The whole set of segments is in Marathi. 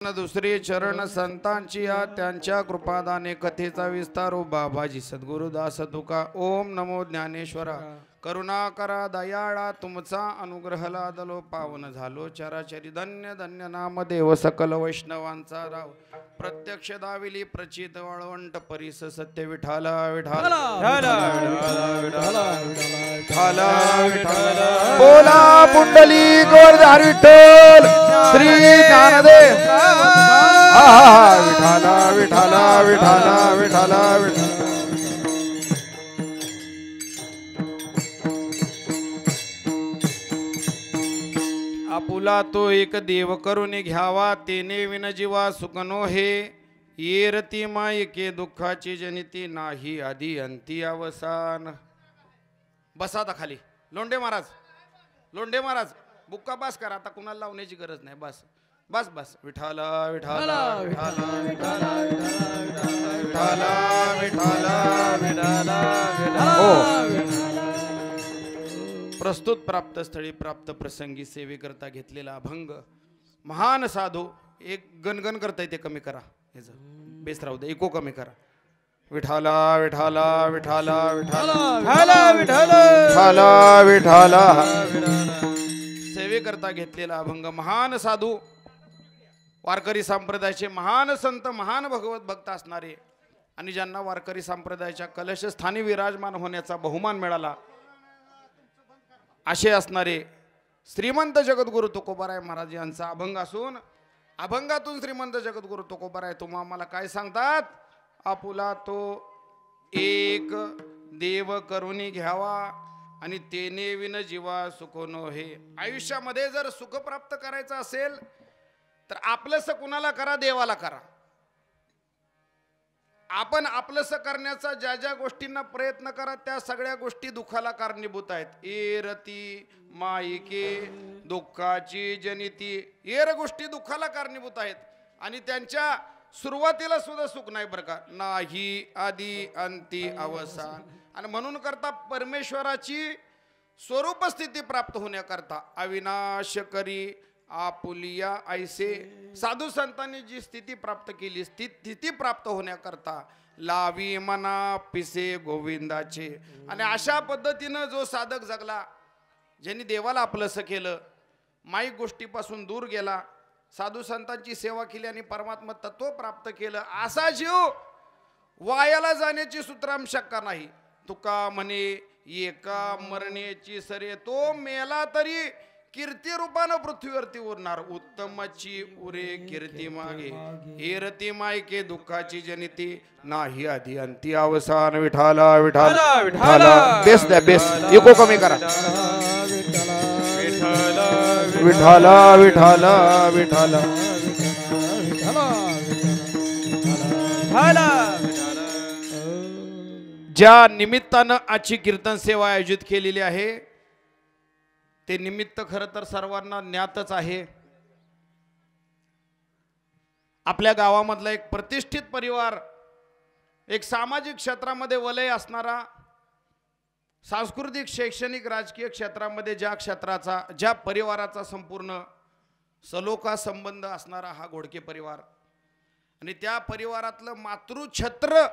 न दुसरी चरण संतांची या त्यांच्या कृपादाने कथेचा विस्तार ओ बाबाजी सद्गुरुदास तुका. ओम नमो ज्ञानेश्वरा. करुणा करा दयाळा तुमचा अनुग्रह लादलो पावन झालो चराचरी. धन्य धन्य नाम देव सकल वैष्णवांचा राव. प्रत्यक्ष दाविली प्रचित वाळवंट परिस सत्य विठाला विठाला बोला पुंडली गोरधार विठ्ठल श्री ज्ञानदेव. विठाला विठाला विठाला विठाला विठाला. आपुला तो एक देव करून घ्यावा तेने विन जीवा सुखनो हे. येरती मायके दुःखाची जनिती नाही आधी अंती अवसान. बसा आता खाली. लोंढे महाराज लोंढे महाराज बुक्का बस करा आता. कुणाला लावण्याची गरज नाही. बस बस बस. विठाला विठाला विठाला विठाला विठाला विठाला विठाला. प्रस्तुत प्राप्त स्थळी प्राप्त प्रसंगी सेवेकरता घेतलेला अभंग महान साधू. एक गणगण करता येते कमी करा. ह्याच बेस राहू दे. इको कमी करा. विठाला विठाला विठाला विठाला विठाला विठाला. सेवेकरता घेतलेला अभंग महान साधू वारकरी संप्रदायाचे महान संत महान भगवत भक्त असणारे आणि ज्यांना वारकरी संप्रदायाच्या कलश स्थानी विराजमान होण्याचा बहुमान मिळाला असे असणारे श्रीमंत जगद्गुरु तुकोबाराय महाराज यांचा अभंग असून अभंगातून श्रीमंत जगद्गुरु तुकोबाराय तुम्हा आम्हाला काय सांगतात. आपुला तो एक देव करुणी घ्यावा आणि तेने विन जीवा सुखनो हे. आयुष्यामध्ये जर सुख प्राप्त करायचं असेल तर आपलंस कुणाला करा. देवाला करा. आपण आपलंस करण्याचा ज्या ज्या गोष्टींना प्रयत्न करा त्या सगळ्या गोष्टी दुःखाला कारणीभूत आहेत. एरती मायके दुःखाची जनिती. एर गोष्टी दुःखाला कारणीभूत आहेत आणि त्यांच्या सुरुवातीला सुद्धा सुख नाही बरं का. नाही आधी अंती अवसान. आणि म्हणून करता परमेश्वराची स्वरूप स्थिती प्राप्त होण्याकरता अविनाश करी आपुलिया ऐसे साधू संतांनी जी स्थिती प्राप्त केली स्थिती प्राप्त होण्याकरता लावी मना पिसे गोविंदाचे. आणि अशा पद्धतीनं जो साधक जगला ज्यांनी देवाला आपलंसं केलं माईक गोष्टीपासून दूर गेला साधू संतांची सेवा केली आणि परमात्मा तत्व प्राप्त केलं असा जीव वायाला जाण्याची सुतराम शक्का नाही. तुका म्हणे एका मरण्याची सरे तो मेला तरी कीर्ती रूपानं पृथ्वीवरती उरणार. उत्तमाची उरे कीर्ती मागे एरती मायके दुःखाची जनिती नाही आधी अंती अवसान. विठाला विठाला विठाला. बेस द्या बेस. इको कमी करा. विठाला विठाला विठाला. ज्या निमित्तानं आजची कीर्तन सेवा आयोजित केलेली आहे ते निमित्त खरं तर सर्वांना ज्ञातच आहे. आपल्या गावामधला एक प्रतिष्ठित परिवार एक सामाजिक क्षेत्रामध्ये वलय असणारा सांस्कृतिक शैक्षणिक राजकीय क्षेत्रामध्ये ज्या परिवाराचा संपूर्ण सलोखा संबंध असणारा हा घोडके परिवार आणि त्या परिवारातलं मातृछत्र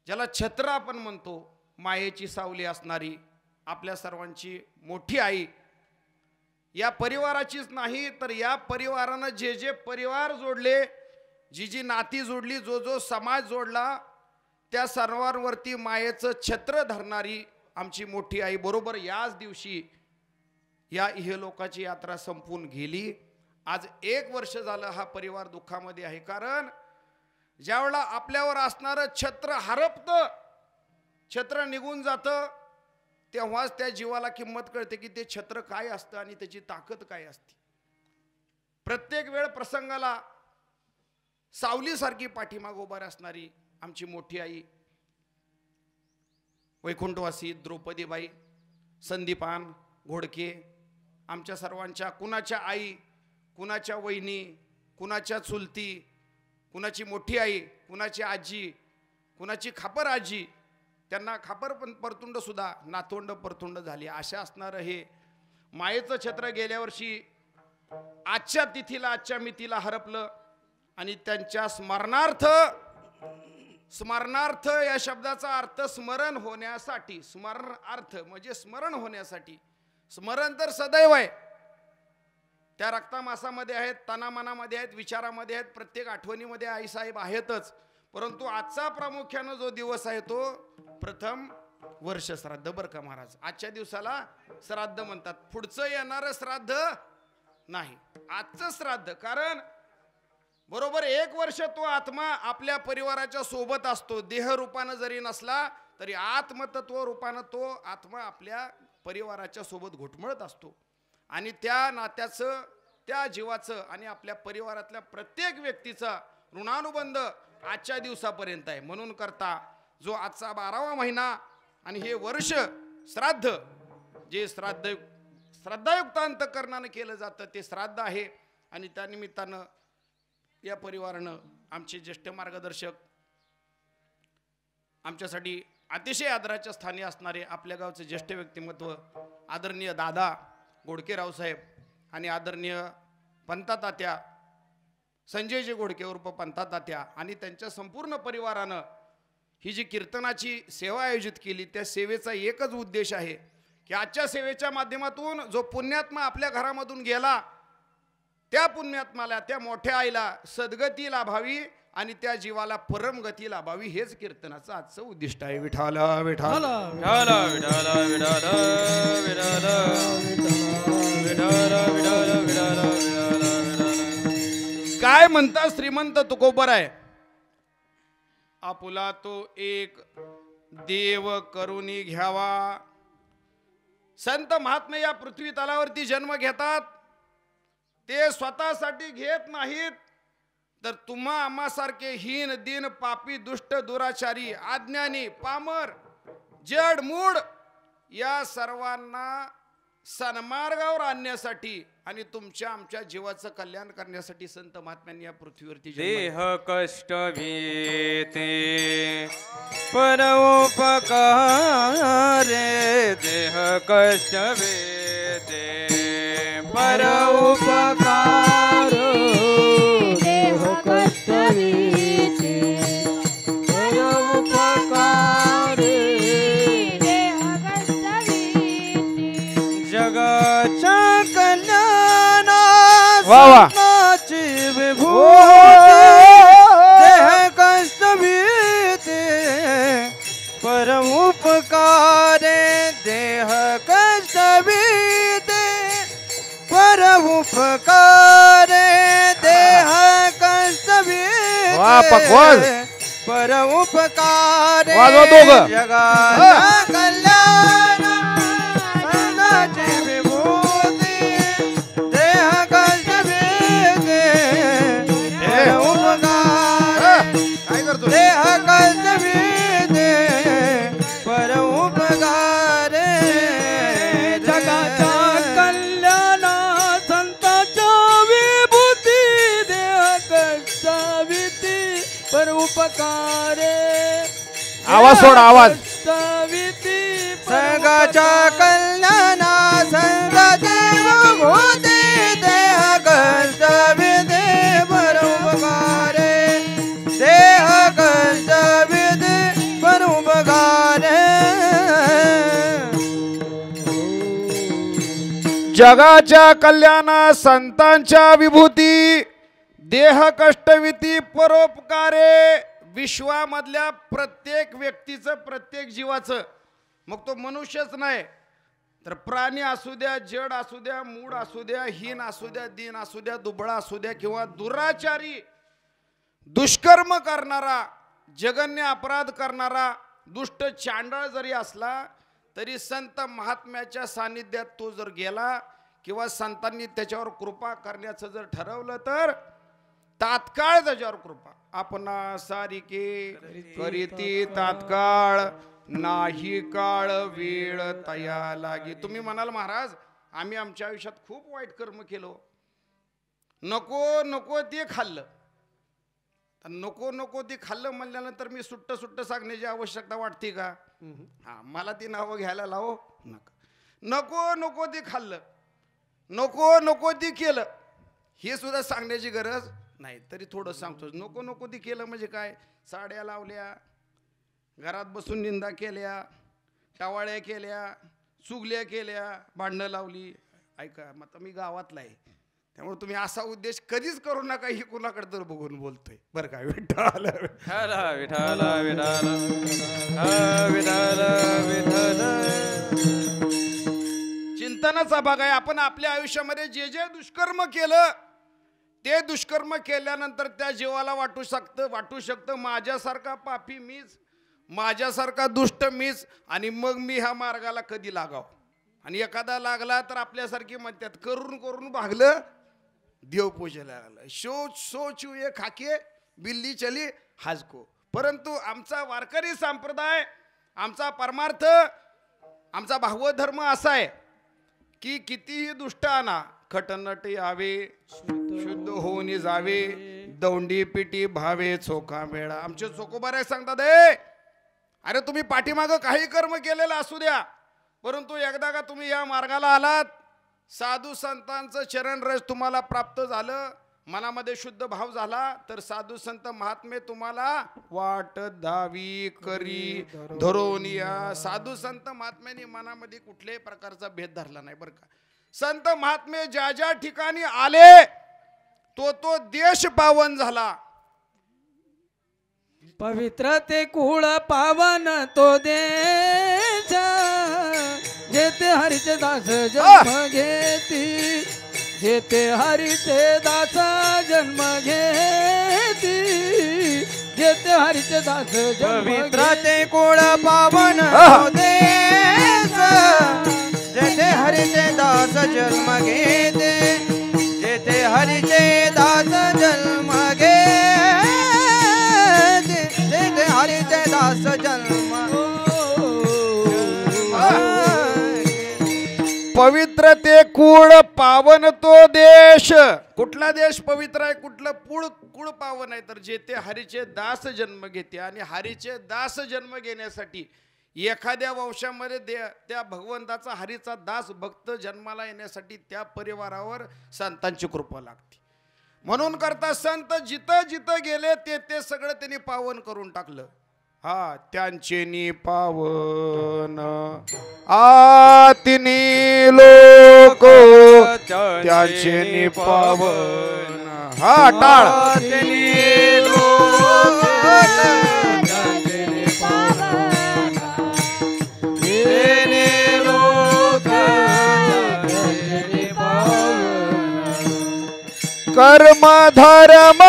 ज्याला छत्र आपण म्हणतो मायेची सावली असणारी आपल्या सर्वांची मोठी आई या परिवाराचीच नाही तर या परिवारानं जे जे परिवार जोडले जी जी नाती जोडली जो जो समाज जोडला त्या सर्वांवरती मायेचं छत्र धरणारी आमची मोठी आई बरोबर याच दिवशी या इहलोकाची यात्रा संपून गेली. आज 1 वर्ष झालं हा परिवार दुःखामध्ये आहे. कारण ज्यावेळेला आपल्यावर असणारं छत्र हरपतं छत्र निघून जातं तेव्हाच त्या जीवाला किंमत कळते की ते छत्र काय असतं आणि त्याची ताकद काय असते. प्रत्येक वेळ प्रसंगाला सावलीसारखी पाठीमाग उभा असणारी आमची मोठी आई वैकुंठवासी द्रौपदीबाई संदीपान घोडके आमच्या सर्वांच्या कुणाच्या आई कुणाच्या वहिनी कुणाच्या चुलती कुणाची मोठी आई कुणाची आजी कुणाची खापर आजी त्यांना खापर परतुंड सुद्धा नातोंड परतुंड झाली. अशा असणारं हे मायेचं छत्र गेल्या वर्षी आजच्या तिथीला आजच्या मितीला हरपलं आणि त्यांच्या स्मरणार्थ या शब्दाचा अर्थ स्मरण होण्यासाठी, स्मरणार्थ म्हणजे स्मरण होण्यासाठी, स्मरण तर सदैव आहे, त्या रक्तामासामध्ये आहेत, तनामनामध्ये आहेत, विचारामध्ये आहेत, प्रत्येक आठवणीमध्ये आईसाहेब आहेतच. परंतु आजचा प्रामुख्यानं जो दिवस आहे तो प्रथम वर्ष श्राद्ध बरं का महाराज. आजच्या दिवसाला श्राद्ध म्हणतात, पुढचं येणारं श्राद्ध नाही, आजचं श्राद्ध. कारण बरोबर 1 वर्ष तो आत्मा आपल्या परिवाराच्या सोबत असतो, देह रूपानं जरी नसला तरी आत्मतत्व रूपानं तो आत्मा आपल्या परिवाराच्या सोबत घुटमळत असतो. आणि त्या नात्याचं, त्या जीवाचं आणि आपल्या परिवारातल्या प्रत्येक व्यक्तीचा ऋणानुबंध आजच्या दिवसापर्यंत आहे. म्हणून करता जो आजचा 12वा महिना आणि हे वर्ष श्राद्ध, जे श्रद्धायुक्त अंतःकरणानं केलं जातं ते श्राद्ध आहे. आणि त्या निमित्तानं या परिवारानं आमचे ज्येष्ठ मार्गदर्शक, आमच्यासाठी अतिशय आदराच्या स्थानी असणारे आपल्या गावचे ज्येष्ठ व्यक्तिमत्व आदरणीय दादा गोडके रावसाहेब आणि आदरणीय पंतातात्या संजयजी गोडके उर्फ पंतातात्या आणि त्यांच्या संपूर्ण परिवारानं ही जी कीर्तनाची सेवा आयोजित केली, त्या सेवेचा एकच उद्देश आहे की आजच्या सेवेच्या माध्यमातून जो पुण्यात्मा आपल्या घरामधून गेला त्या पुण्यात्माला, त्या मोठ्या आईला सद्गती लाभावी आणि त्या जीवाला परमगती लाभावी, हेच कीर्तनाचं आजचं उद्दिष्ट आहे. विठ्ठल विठ्ठल विठ्ठल विठ्ठल विठ्ठल. काय म्हणता श्रीमंत तुकोबर आहे, आपुला तो एक देव करुणी घ्यावा. संत महात्मे या पृथ्वी तलावरती जन्म घेतात, ते स्वतःसाठी घेत नाहीत तर तुम्हा आम्हासारखे हीन दीन पापी दुष्ट दुराचारी अज्ञानी पामर जड मूड या सर्वांना सन्मार्गावर आणण्यासाठी आणि तुमच्या आमच्या जीवाचं कल्याण करण्यासाठी संत महात्म्यांनी या पृथ्वीवरती देह कष्ट भीते परोपकारे, देह कष्ट भीते परोपकार, देह कष्ट भीते परोपकारे, देह कष्ट भीते जगाच्या कल्याणा वा सत्नाची विभूती, देह कष्ट भीते परोपकारे, देह कष्ट भीते परोपकारे, देह कष्ट भीते परोपकारे, जगाच्या कल्याण सत्नाची विभूती, देह कष्ट भीते परोपकारे, काय करतो देह कष्ट भीते परोपकारे, जगाच्या कल्याणा संतांच्या विभूती, देह कष्ट भीती परोपकारे, आवाज सोड, आवाज. संगाच्या कल्याणा संगाची विभूती, देह कष्ट भीती परोपकारे, देह कष्ट भीती परोपकारे. जगाच्या कल्याणा संतांच्या विभूती, देह कष्टविती परोपकारे. विश्वामधल्या प्रत्येक व्यक्तीचं, प्रत्येक जीवाचं, मग तो मनुष्यच नाही तर प्राणी असू द्या, जड असू द्या, मूड असू द्या, हीन असू द्या, दीन असू द्या, दुबळा असू द्या किंवा दुराचारी, दुष्कर्म करणारा, जघन्य अपराध करणारा, दुष्ट चांडळ जरी असला तरी संत महात्म्याच्या सानिध्यात तो जर गेला किंवा संतांनी त्याच्यावर कृपा करण्याचं जर ठरवलं तर तात्काळ त्याच्यावर कृपा. आपणा सारिके करीती तात्काळ, नाही काळ वेळ तया लागी. तुम्ही म्हणाल महाराज आम्ही आमच्या आयुष्यात खूप वाईट कर्म केलो, नको नको ते खाल्लं. नको नको ते खाल्लं म्हणल्यानंतर मी सुट्ट सुट्ट सांगण्याची आवश्यकता वाटते का? हा, मला ती नावं घ्यायला लावो नका. नको नको ते खाल्लं, नको नको ते केलं, हे सुद्धा सांगण्याची गरज नाही, तरी थोडं सांगतो. नको नको ती केलं म्हणजे काय, साड्या लावल्या, घरात बसून निंदा केल्या, टावाळ्या केल्या, चुगल्या केल्या, भांडणं लावली. ऐका, मग आता मी गावातला आहे, त्यामुळे तुम्ही असा उद्देश कधीच करू नका. ही कुणाकडे तर बघून बोलतोय बरं का. विठ्ठल विठ्ठल विठ्ठल विठ्ठल विठ्ठल. चिंतनाचा भाग आहे. आपण आपल्या आयुष्यामध्ये जे जे दुष्कर्म केलं, ते दुष्कर्म केल्यानंतर त्या जीवाला वाटू शकतं माझ्यासारखा पापी मीच, माझ्यासारखा दुष्ट मीच, आणि मग मी ह्या मार्गाला कधी लागाव. आणि एखादा लागला तर आपल्यासारखी म्हणतात करून करून भागलं देवपूजेला लागलं. सोचू ये खाके बिल्ली चली हाजको. परंतु आमचा वारकरी संप्रदाय, आमचा परमार्थ, आमचा भावधर्म असा आहे की कितीही दुष्ट आणा, खटनट यावे, शुद्ध होऊन जावे, दौंडी पिटी भावे चोखा मेळा. आमचे चोकोबारे सांगतात, अरे तुम्ही पाठीमागं काही कर्म केलेलं असू द्या, परंतु एकदा का तुम्ही या मार्गाला आलात, साधू संतांचं चरणरज तुम्हाला प्राप्त झालं, मनामध्ये शुद्ध भाव झाला, तर साधू संत महात्मे तुम्हाला वाट दावी करी धरून या. साधू संत महात्म्यांनी मनामध्ये कुठल्याही प्रकारचा भेद धरला नाही बरं का. संत महात्मे ज्या ज्या ठिकाणी आले तो देश पावन झाला. पवित्र ते कुळ पावन तो देश, जेते हरीचे दास जन्म घेती, जेते हरीचे दास जन्म घेती, जेते हरीचे दास पवित्र ते कुळ पावन तो देश, जेते हरीचे दास जन्म घेते, जेते हरीचे दास जन्म घेते, जेते हरीचे दास जन्म. पवित्र ते कुळ पावन तो देश. कुठला देश पवित्र आहे, कुठलं कुळ पावन आहे, तर जेथे हरीचे दास जन्म घेते. आणि हरीचे दास जन्म घेण्यासाठी एखाद्या वंशामध्ये त्या भगवंताचा हरीचा दास भक्त जन्माला येण्यासाठी त्या परिवारावर संतांची कृपा लागते. म्हणून करता संत जिथं जिथं गेले ते सगळं त्यांनी पावन करून टाकलं. हा, त्यांचे नी पावन आतिनी लोक, त्यांचे नी पावन. हा, टाळ लोक, कर्म धर्म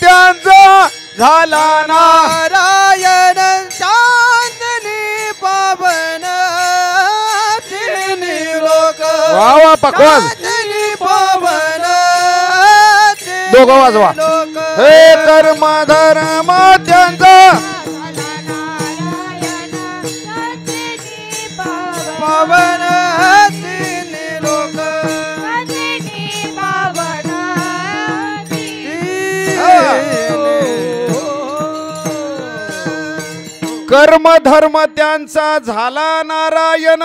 त्यांचा झाला नारायण चांदनी पावन, लोक वा पकवाज पावन, दोघं वाजवा. हे कर्म धर्म त्यांचा पावन, लोक कर्म धर्म त्यांचा झाला नारायण.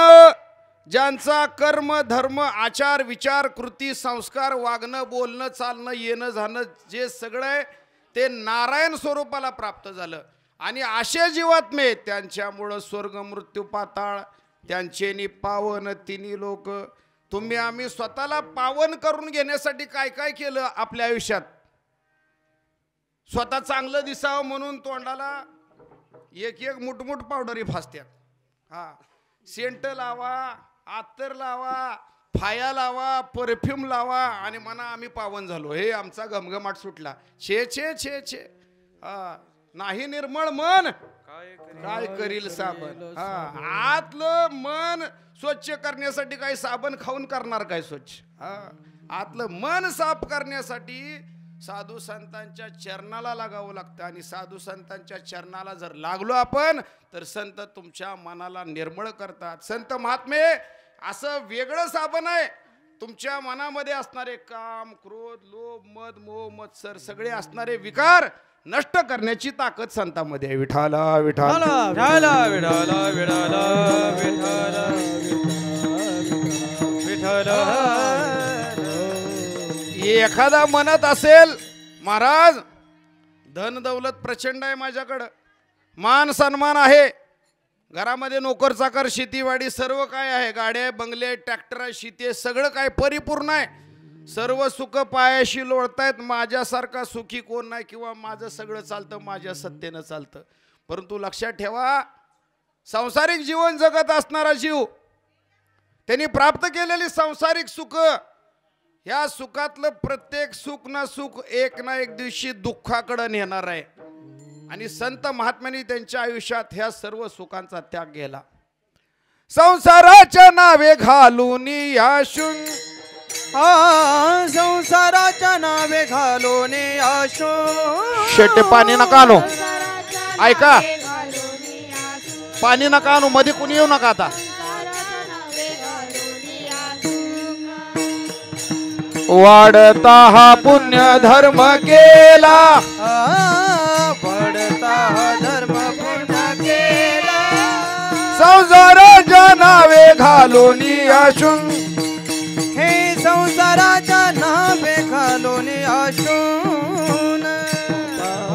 ज्यांचा कर्म धर्म आचार विचार कृती संस्कार वागणं बोलणं चालणं येणं जाणं जे सगळं आहे ते नारायण स्वरूपाला प्राप्त झालं. आणि असे जीवात्मे त्यांच्यामुळं स्वर्ग मृत्यू पाताळ त्यांचे नि पावन तिन्ही लोक. तुम्ही आम्ही स्वतःला पावन करून घेण्यासाठी काय काय केलं आपल्या आयुष्यात. स्वतः चांगलं दिसावं म्हणून तोंडाला एक एक मुठमुठ पावडरी फासत्यात. हा, सेंट लावा, अत्तर लावा, फाया लावा, परफ्यूम लावा आणि म्हणा आम्ही पावन झालो, हे आमचा घमघमाट सुटला. छे छे छे छे. हा, नाही निर्मळ मन काय करील साबण. हा, आतलं मन स्वच्छ करण्यासाठी काही साबण खाऊन करणार काय स्वच्छ. हा, आतलं मन साफ करण्यासाठी साधू संतांच्या चरणाला लागावं लागतं. आणि साधू संतांच्या चरणाला जर लागलो आपण तर संत तुमच्या मनाला निर्मळ करतात. संत महात्मे असं वेगळं साबण आहे. तुमच्या मनामध्ये असणारे काम क्रोध लोभ मद मोह मत्सर सगळे असणारे विकार नष्ट करण्याची ताकद संतांमध्ये आहे. विठाला विठाला विठाला विठाला विठाला विठाला. एखादा म्हणत असेल महाराज धन दौलत प्रचंड आहे माझ्याकडं, मान सन्मान आहे, घरामध्ये नोकर चाकर शेतीवाडी सर्व काय आहे, गाड्या बंगले ट्रॅक्टर आहे, शेती आहे, सगळं काय परिपूर्ण आहे, सर्व सुख पायाशी लोळतायत, माझ्यासारखा सुखी कोण नाही, किंवा माझं सगळं चालतं माझ्या सत्तेनं चालतं. परंतु लक्षात ठेवा सांसारिक जीवन जगत असणारा जीव त्यांनी प्राप्त केलेली सांसारिक सुख, या सुखातलं प्रत्येक सुख ना सुख एक ना एक दिवशी दुःखाकडे नेणार आहे. आणि संत महात्म्यांनी त्यांच्या आयुष्यात ह्या सर्व सुखांचा त्याग केला. संसाराच्या नावे घालून या संसाराच्या नावे घालून आशो शेटे पाणी नका आणू, ऐका पाणी नका आणू, मध्ये कुणी येऊ नका आता. वाढता हा पुण्य धर्म केला, पडता धर्म पुण्य केला, संसाराच्या नावे घालून असून हे संसाराच्या नावे घालून असून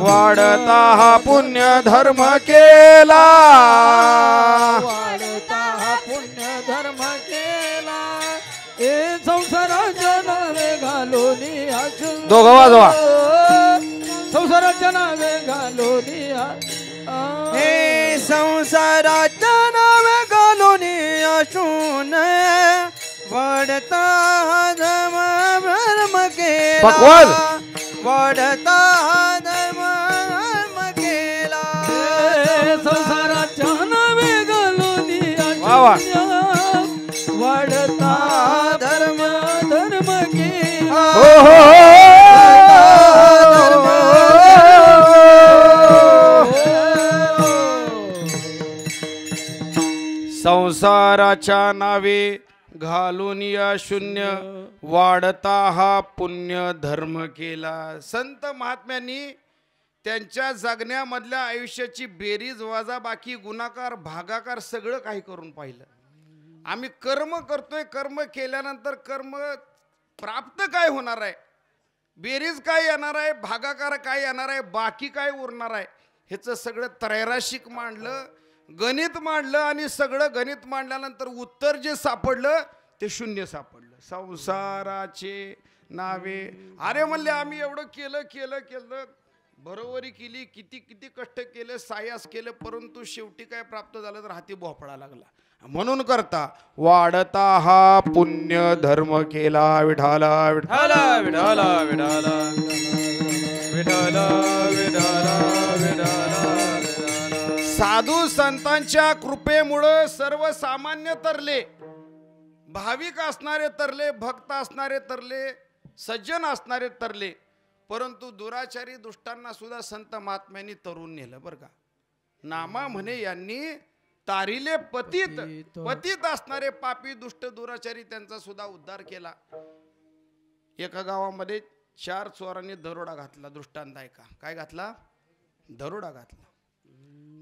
वाढता हा पुण्य धर्म केला, वाढता हा पुण्य धर्म केला, हे संसाराच्या नावे घालून असून दोघं वाजवा. संसाराच्या नावे घालून हे संसाराच्या नावे घालून असून वाढता धर्म केला, वाढता धर्म केला, संसाराच्या नावे घालून वाढता धर्म केला, संसाराच्या नावे घालून या शून्य वाढता हा पुण्य धर्म केला. संत महात्म्यांनी त्यांच्या जगण्यामधल्या आयुष्याची बेरीज वाजा बाकी गुणाकार भागाकार सगळं काही करून पाहिलं. आम्ही कर्म करतोय, कर्म केल्यानंतर कर्म प्राप्त काय होणार आहे, बेरीज काय येणार आहे, भागाकार काय येणार आहे, बाकी काय उरणार आहे, ह्याचं सगळं त्रैराशिक मांडलं, गणित मांडलं, आणि सगळं गणित मांडल्यानंतर उत्तर जे सापडलं ते शून्य सापडलं. संसाराचे नावे, अरे म्हणले आम्ही एवढं केलं केलं केलं, बरोबरी केली, किती किती कष्ट केले, सायास केले, परंतु शेवटी काय प्राप्त झालं तर हाती भोपळा लागला. म्हणून करता वाढता हा पुण्य धर्म केला. विठाला विठाला विठाला विठाला विठाला विठाला विठाला. साधू संतांच्या कृपेमुळे सर्वसामान्य तरले, भाविक असणारे तरले, भक्त असणारे तरले, सज्जन असणारे तरले, परंतु दुराचारी दुष्टांना सुद्धा संत महात्म्यांनी तरुण नेलं बरं का. नामा म्हणे यांनी तारिले पतित, पतित असणारे पापी दुष्ट दुराचारी त्यांचा सुद्धा उद्धार केला. एका गावामध्ये 4 चोरांनी दरोडा घातला. दृष्टांत ऐका, काय घातला? दरोडा घातला.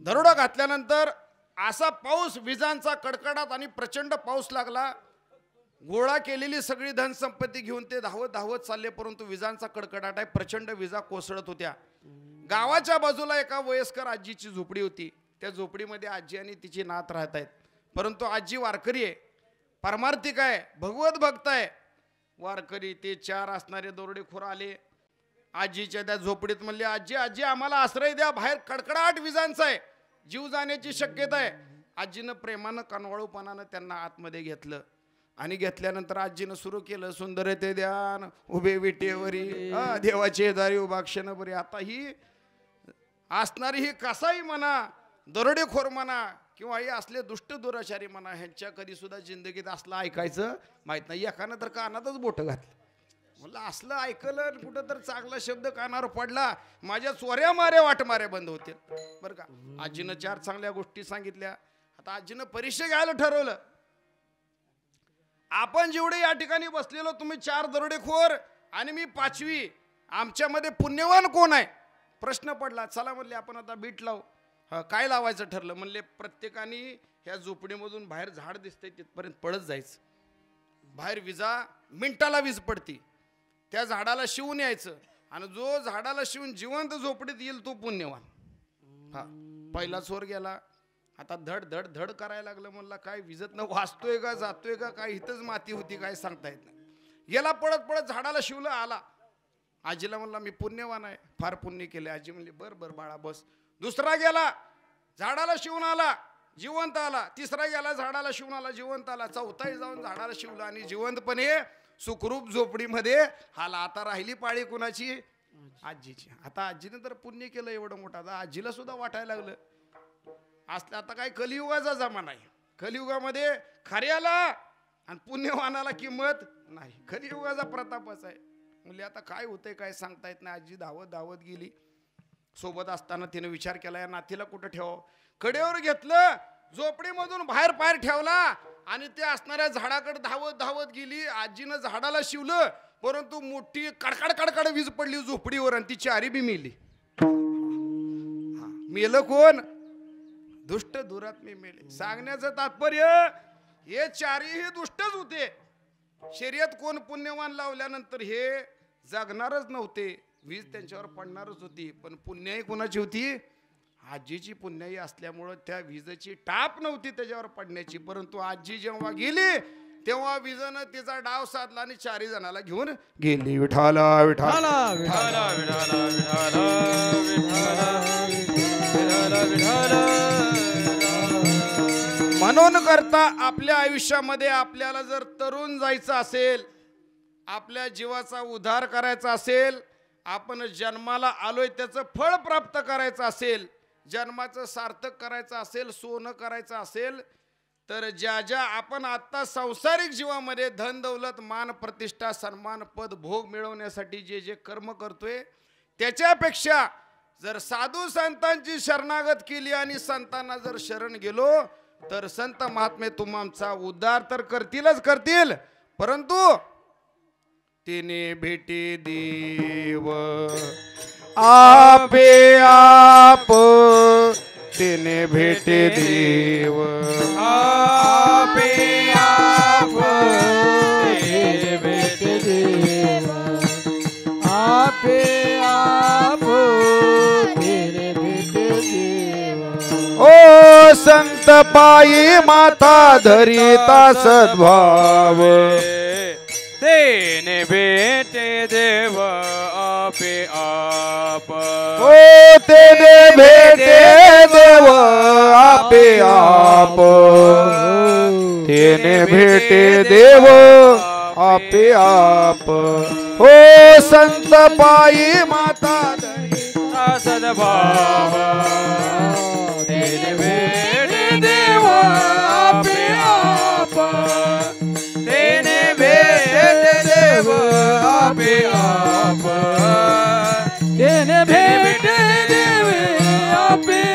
दरोडा घातल्यानंतर असा पाऊस, विजांचा कडकडाट आणि प्रचंड पाऊस लागला. गोळा केलेली सगळी धनसंपत्ती घेऊन ते धावत धावत चालले, परंतु विजांचा कडकडाट आहे, प्रचंड विजा कोसळत होत्या. गावाच्या बाजूला एका वयस्कर आजीची झोपडी होती. त्या झोपडीमध्ये आजी आणि तिची नात राहत आहेत, परंतु आजी वारकरी आहे, परमार्थिक आहे, भगवत भक्त आहे. वारकरी ते 4 असणारे दरोडेखोर आले. आजीच्या त्या झोपडीत म्हणले, आजी आजी आम्हाला आश्रय द्या, बाहेर कडकडाट विजांचा आहे, जीव जाण्याची शक्यता आहे. आजीनं प्रेमानं कनवाळूपणानं त्यांना आतमध्ये घेतलं, आणि घेतल्यानंतर आजीनं सुरू केलं, सुंदर ते ध्यान उभे विटेवरी देवाचे दारी उभा क्षण बरी. आता ही असणारी ही कसाही म्हणा, दरोडेखोर म्हणा, किंवा हे असले दुष्ट दुराचारी म्हणा, ह्यांच्या कधी सुद्धा जिंदगीत असलं ऐकायचं माहित नाही. एकानं तर कानातच बोट घातलं. म्हणलं असलं ऐकलं, कुठं तर चांगला शब्द कानावर पडला, माझ्या चोऱ्या माऱ्या वाट माऱ्या बंद होते बरं का. आजीनं 4 चांगल्या गोष्टी सांगितल्या. आता आजीनं परीक्षा घ्यायला ठरवलं. आपण जेवढे या ठिकाणी बसलेलो, तुम्ही 4 दरोडेखोर आणि मी 5वी, आमच्यामध्ये पुण्यवान कोण आहे प्रश्न पडला. चला म्हणले आपण आता बीट लावू. काय लावायचं ठरलं? म्हणले प्रत्येकाने ह्या झोपडीमधून बाहेर झाड दिसतंय तिथपर्यंत पळत जायचं. बाहेर विजा, मिनिटाला वीज पडती. त्या झाडाला शिवून यायचं आणि जो झाडाला शिवून जिवंत झोपडीत येईल तो पुण्यवान. हा पहिला चोर गेला, आता धड धड धड करायला लागलं. म्हणला काय विजत न वाचतोय का जातोय का काय, इथंच माती होती काय सांगता येत नाही. गेला पळत पळत झाडाला शिवलं, आला. आजीला म्हणला मी पुण्यवान आहे, फार पुण्य केले. आजी म्हणली बर बर बाळा बस. दुसरा गेला, झाडाला शिवून आला, जिवंत आला. तिसरा गेला, झाडाला शिवून आला, जिवंत आला. चौथाही जाऊन झाडाला शिवला आणि जिवंतपणे सुखरूप झोपडीमध्ये हाला. आता राहिली पाळी कुणाची? आजीची. आता आजीने तर पुण्य केलं एवढं मोठं, आता आजीला सुद्धा वाटायला लागलं असलं आता काय कलियुगाचा जमाना आहे. कलियुगामध्ये खऱ्याला आणि पुण्यवानाला किंमत नाही. कलियुगाचा प्रतापच आहे. म्हणजे आता काय होतंय काय सांगता येत नाही. आजी धावत धावत गेली. सोबत असताना तिने विचार केला या नातीला कुठं ठेवावं. कडेवर घेतलं, झोपडीमधून बाहेर पाय ठेवला आणि ते असणाऱ्या झाडाकडे धावत धावत गेली. आजीनं झाडाला शिवलं, परंतु मोठी कडकड कडकड वीज पडली झोपडीवर आणि ती चारी बी मेली. मेलं कोण? दुष्ट दुरात्मे मेले. सांगण्याचं तात्पर्य हे चारीही दुष्टच होते. शर्यत कोण पुण्यवान लावल्यानंतर हे जगणारच नव्हते, वीज त्यांच्यावर पडणारच होती. पण पुण्याई कोणाची होती? आजीची पुण्याई असल्यामुळं त्या विजेची टाप नव्हती त्याच्यावर पडण्याची. परंतु आजी जेव्हा गेली तेव्हा विजेनं तिचा डाव साधला आणि चारी जणाला घेऊन गेली. विठाला विठाला विठाला विठाला विठाला विठाला. म्हणून करता आपल्या आयुष्यामध्ये आपल्याला जर तरुण जायचं असेल, आपल्या जीवाचा उद्धार करायचा असेल, आपण जन्माला आलोय त्याचं फळ प्राप्त करायचं असेल, जन्माचं सार्थक करायचं असेल, सोनं करायचं असेल, तर ज्या ज्या आपण आत्ता सांसारिक जीवामध्ये धन दौलत मान प्रतिष्ठा सन्मान पद भोग मिळवण्यासाठी जे जे कर्म करतोय त्याच्यापेक्षा जर साधू संतांची शरणागत केली आणि संतांना जर शरण गेलो तर संत महात्मे तुमचा उद्धार तर करतीलच करतील, परंतु तिने भेटे देव आपे आप, तिने भेटे देव आपे आप, तेरे भेटे देव आपे आप, तेरे भेटे देव. ओ संत पायी माता धरिता सद्भाव, तेने भेटे देव आपे आप. ओ तेने भेटे देव आपे आप, तेने भेटे देव आपे आप. ओ संत पायी माता धरिता सद्भाव, तेने भेटे देव आपे आप, तेने भेटे देव आपे आप, तेने भेटे देव आपे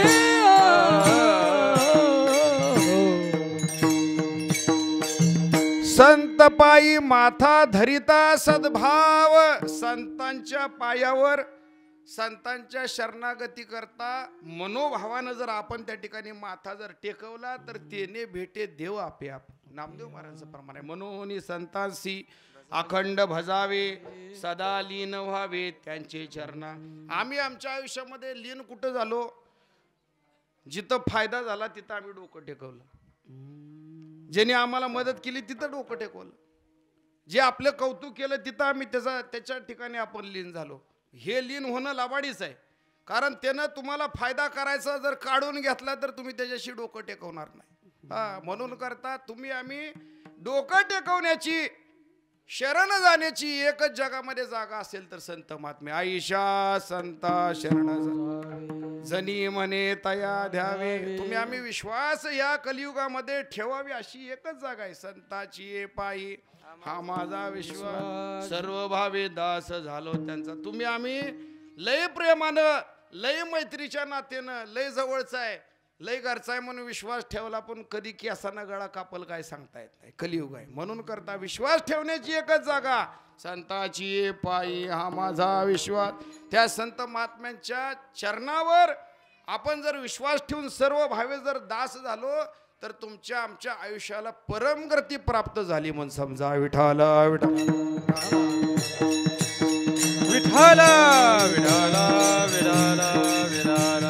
संत पायी माथा धरिता सद्भाव. संतांच्या पायावर संतांच्या शरणागती करता मनोभावानं जर आपण त्या ठिकाणी माथा जर टेकवला तर तेने भेटे देव आपे आप. नामदेव महाराजांचं प्रमाण आहे. मनोनी संतांशी अखंड भजावे, सदा लीन व्हावे त्यांचे चरणा. आम्ही आमच्या आयुष्यामध्ये लीन कुठं झालो? जिथं फायदा झाला तिथं आम्ही डोकं टेकवलं. ज्याने आम्हाला मदत केली तिथं डोकं टेकवलं. जे आपलं कौतुक केलं तिथं आम्ही त्याच्या ठिकाणी आपण लीन झालो. हे लीन होणं लावाडीच आहे. कारण त्यानं तुम्हाला फायदा करायचा जर काढून घेतला तर तुम्ही त्याच्याशी डोकं टेकवणार नाही. म्हणून करता तुम्ही आम्ही डोकं टेकवण्याची शरण जाण्याची एकच जगामध्ये जागा असेल तर संत महात्मे. आईशा संता शरण जनी म्हणे तया द्यावे. तुम्ही आम्ही विश्वास या कलियुगामध्ये ठेवावी अशी एकच जागा आहे. संताची पायी हा माझा विश्वास, सर्व भावे दास झालो त्यांचा. तुम्ही आम्ही लय प्रेमानं, लय मैत्रीच्या नात्यानं, लय जवळचं आहे, लय घरचा आहे म्हणून विश्वास ठेवला, पण कधी केसाना गळा कापल काय सांगता येत नाही. कलियुग आहे. म्हणून करता विश्वास ठेवण्याची एकच जागा संताची पायी हा माझा विश्वास. त्या संत महात्म्यांच्या चरणावर आपण जर विश्वास ठेवून सर्व भावे जर दास झालो तर तुमच्या आमच्या आयुष्याला परमगती प्राप्त झाली म्हणून समजा. विठाला विठाला. विठाल विठाल विठाल विठाल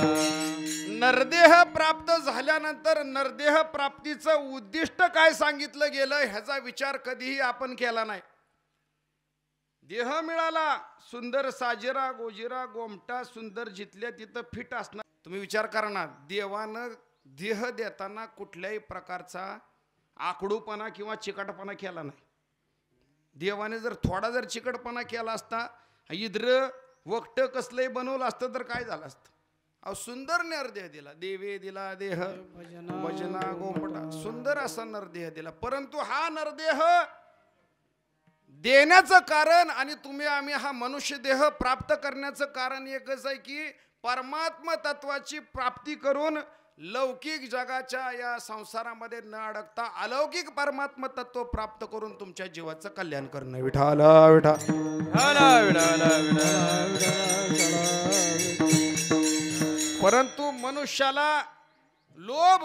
नरदेह प्राप्त झाल्यानंतर नरदेह प्राप्तीचं उद्दिष्ट काय सांगितलं गेलं ह्याचा विचार कधीही आपण केला नाही. देह मिळाला, सुंदर साजेरा गोजिरा गोमटा सुंदर जिथल्या तिथं फिट असणार. तुम्ही विचार करा ना, देवानं देह देताना कुठल्याही प्रकारचा आकडूपणा किंवा चिकटपणा केला नाही. देवाने जर थोडा जर चिकटपणा केला असता, इद्र वक्त कसलंही बनवलं असतं तर काय झालं असतं. अहो सुंदर नरदेह दिला, देवे दिला देह भजना गोमटा, सुंदर असा नरदेह दिला. परंतु हा नरदेह देण्याचं कारण आणि तुम्ही आम्ही हा मनुष्य देह प्राप्त करण्याचं कारण एकच आहे की परमात्मा तत्वाची प्राप्ती करून लौकिक जगाच्या या संसारामध्ये न अडकता अलौकिक परमात्मा तत्व प्राप्त करून तुमच्या जीवाचं कल्याण करणं. विठाल विठाल विठाल परंतु मनुष्याला लोभ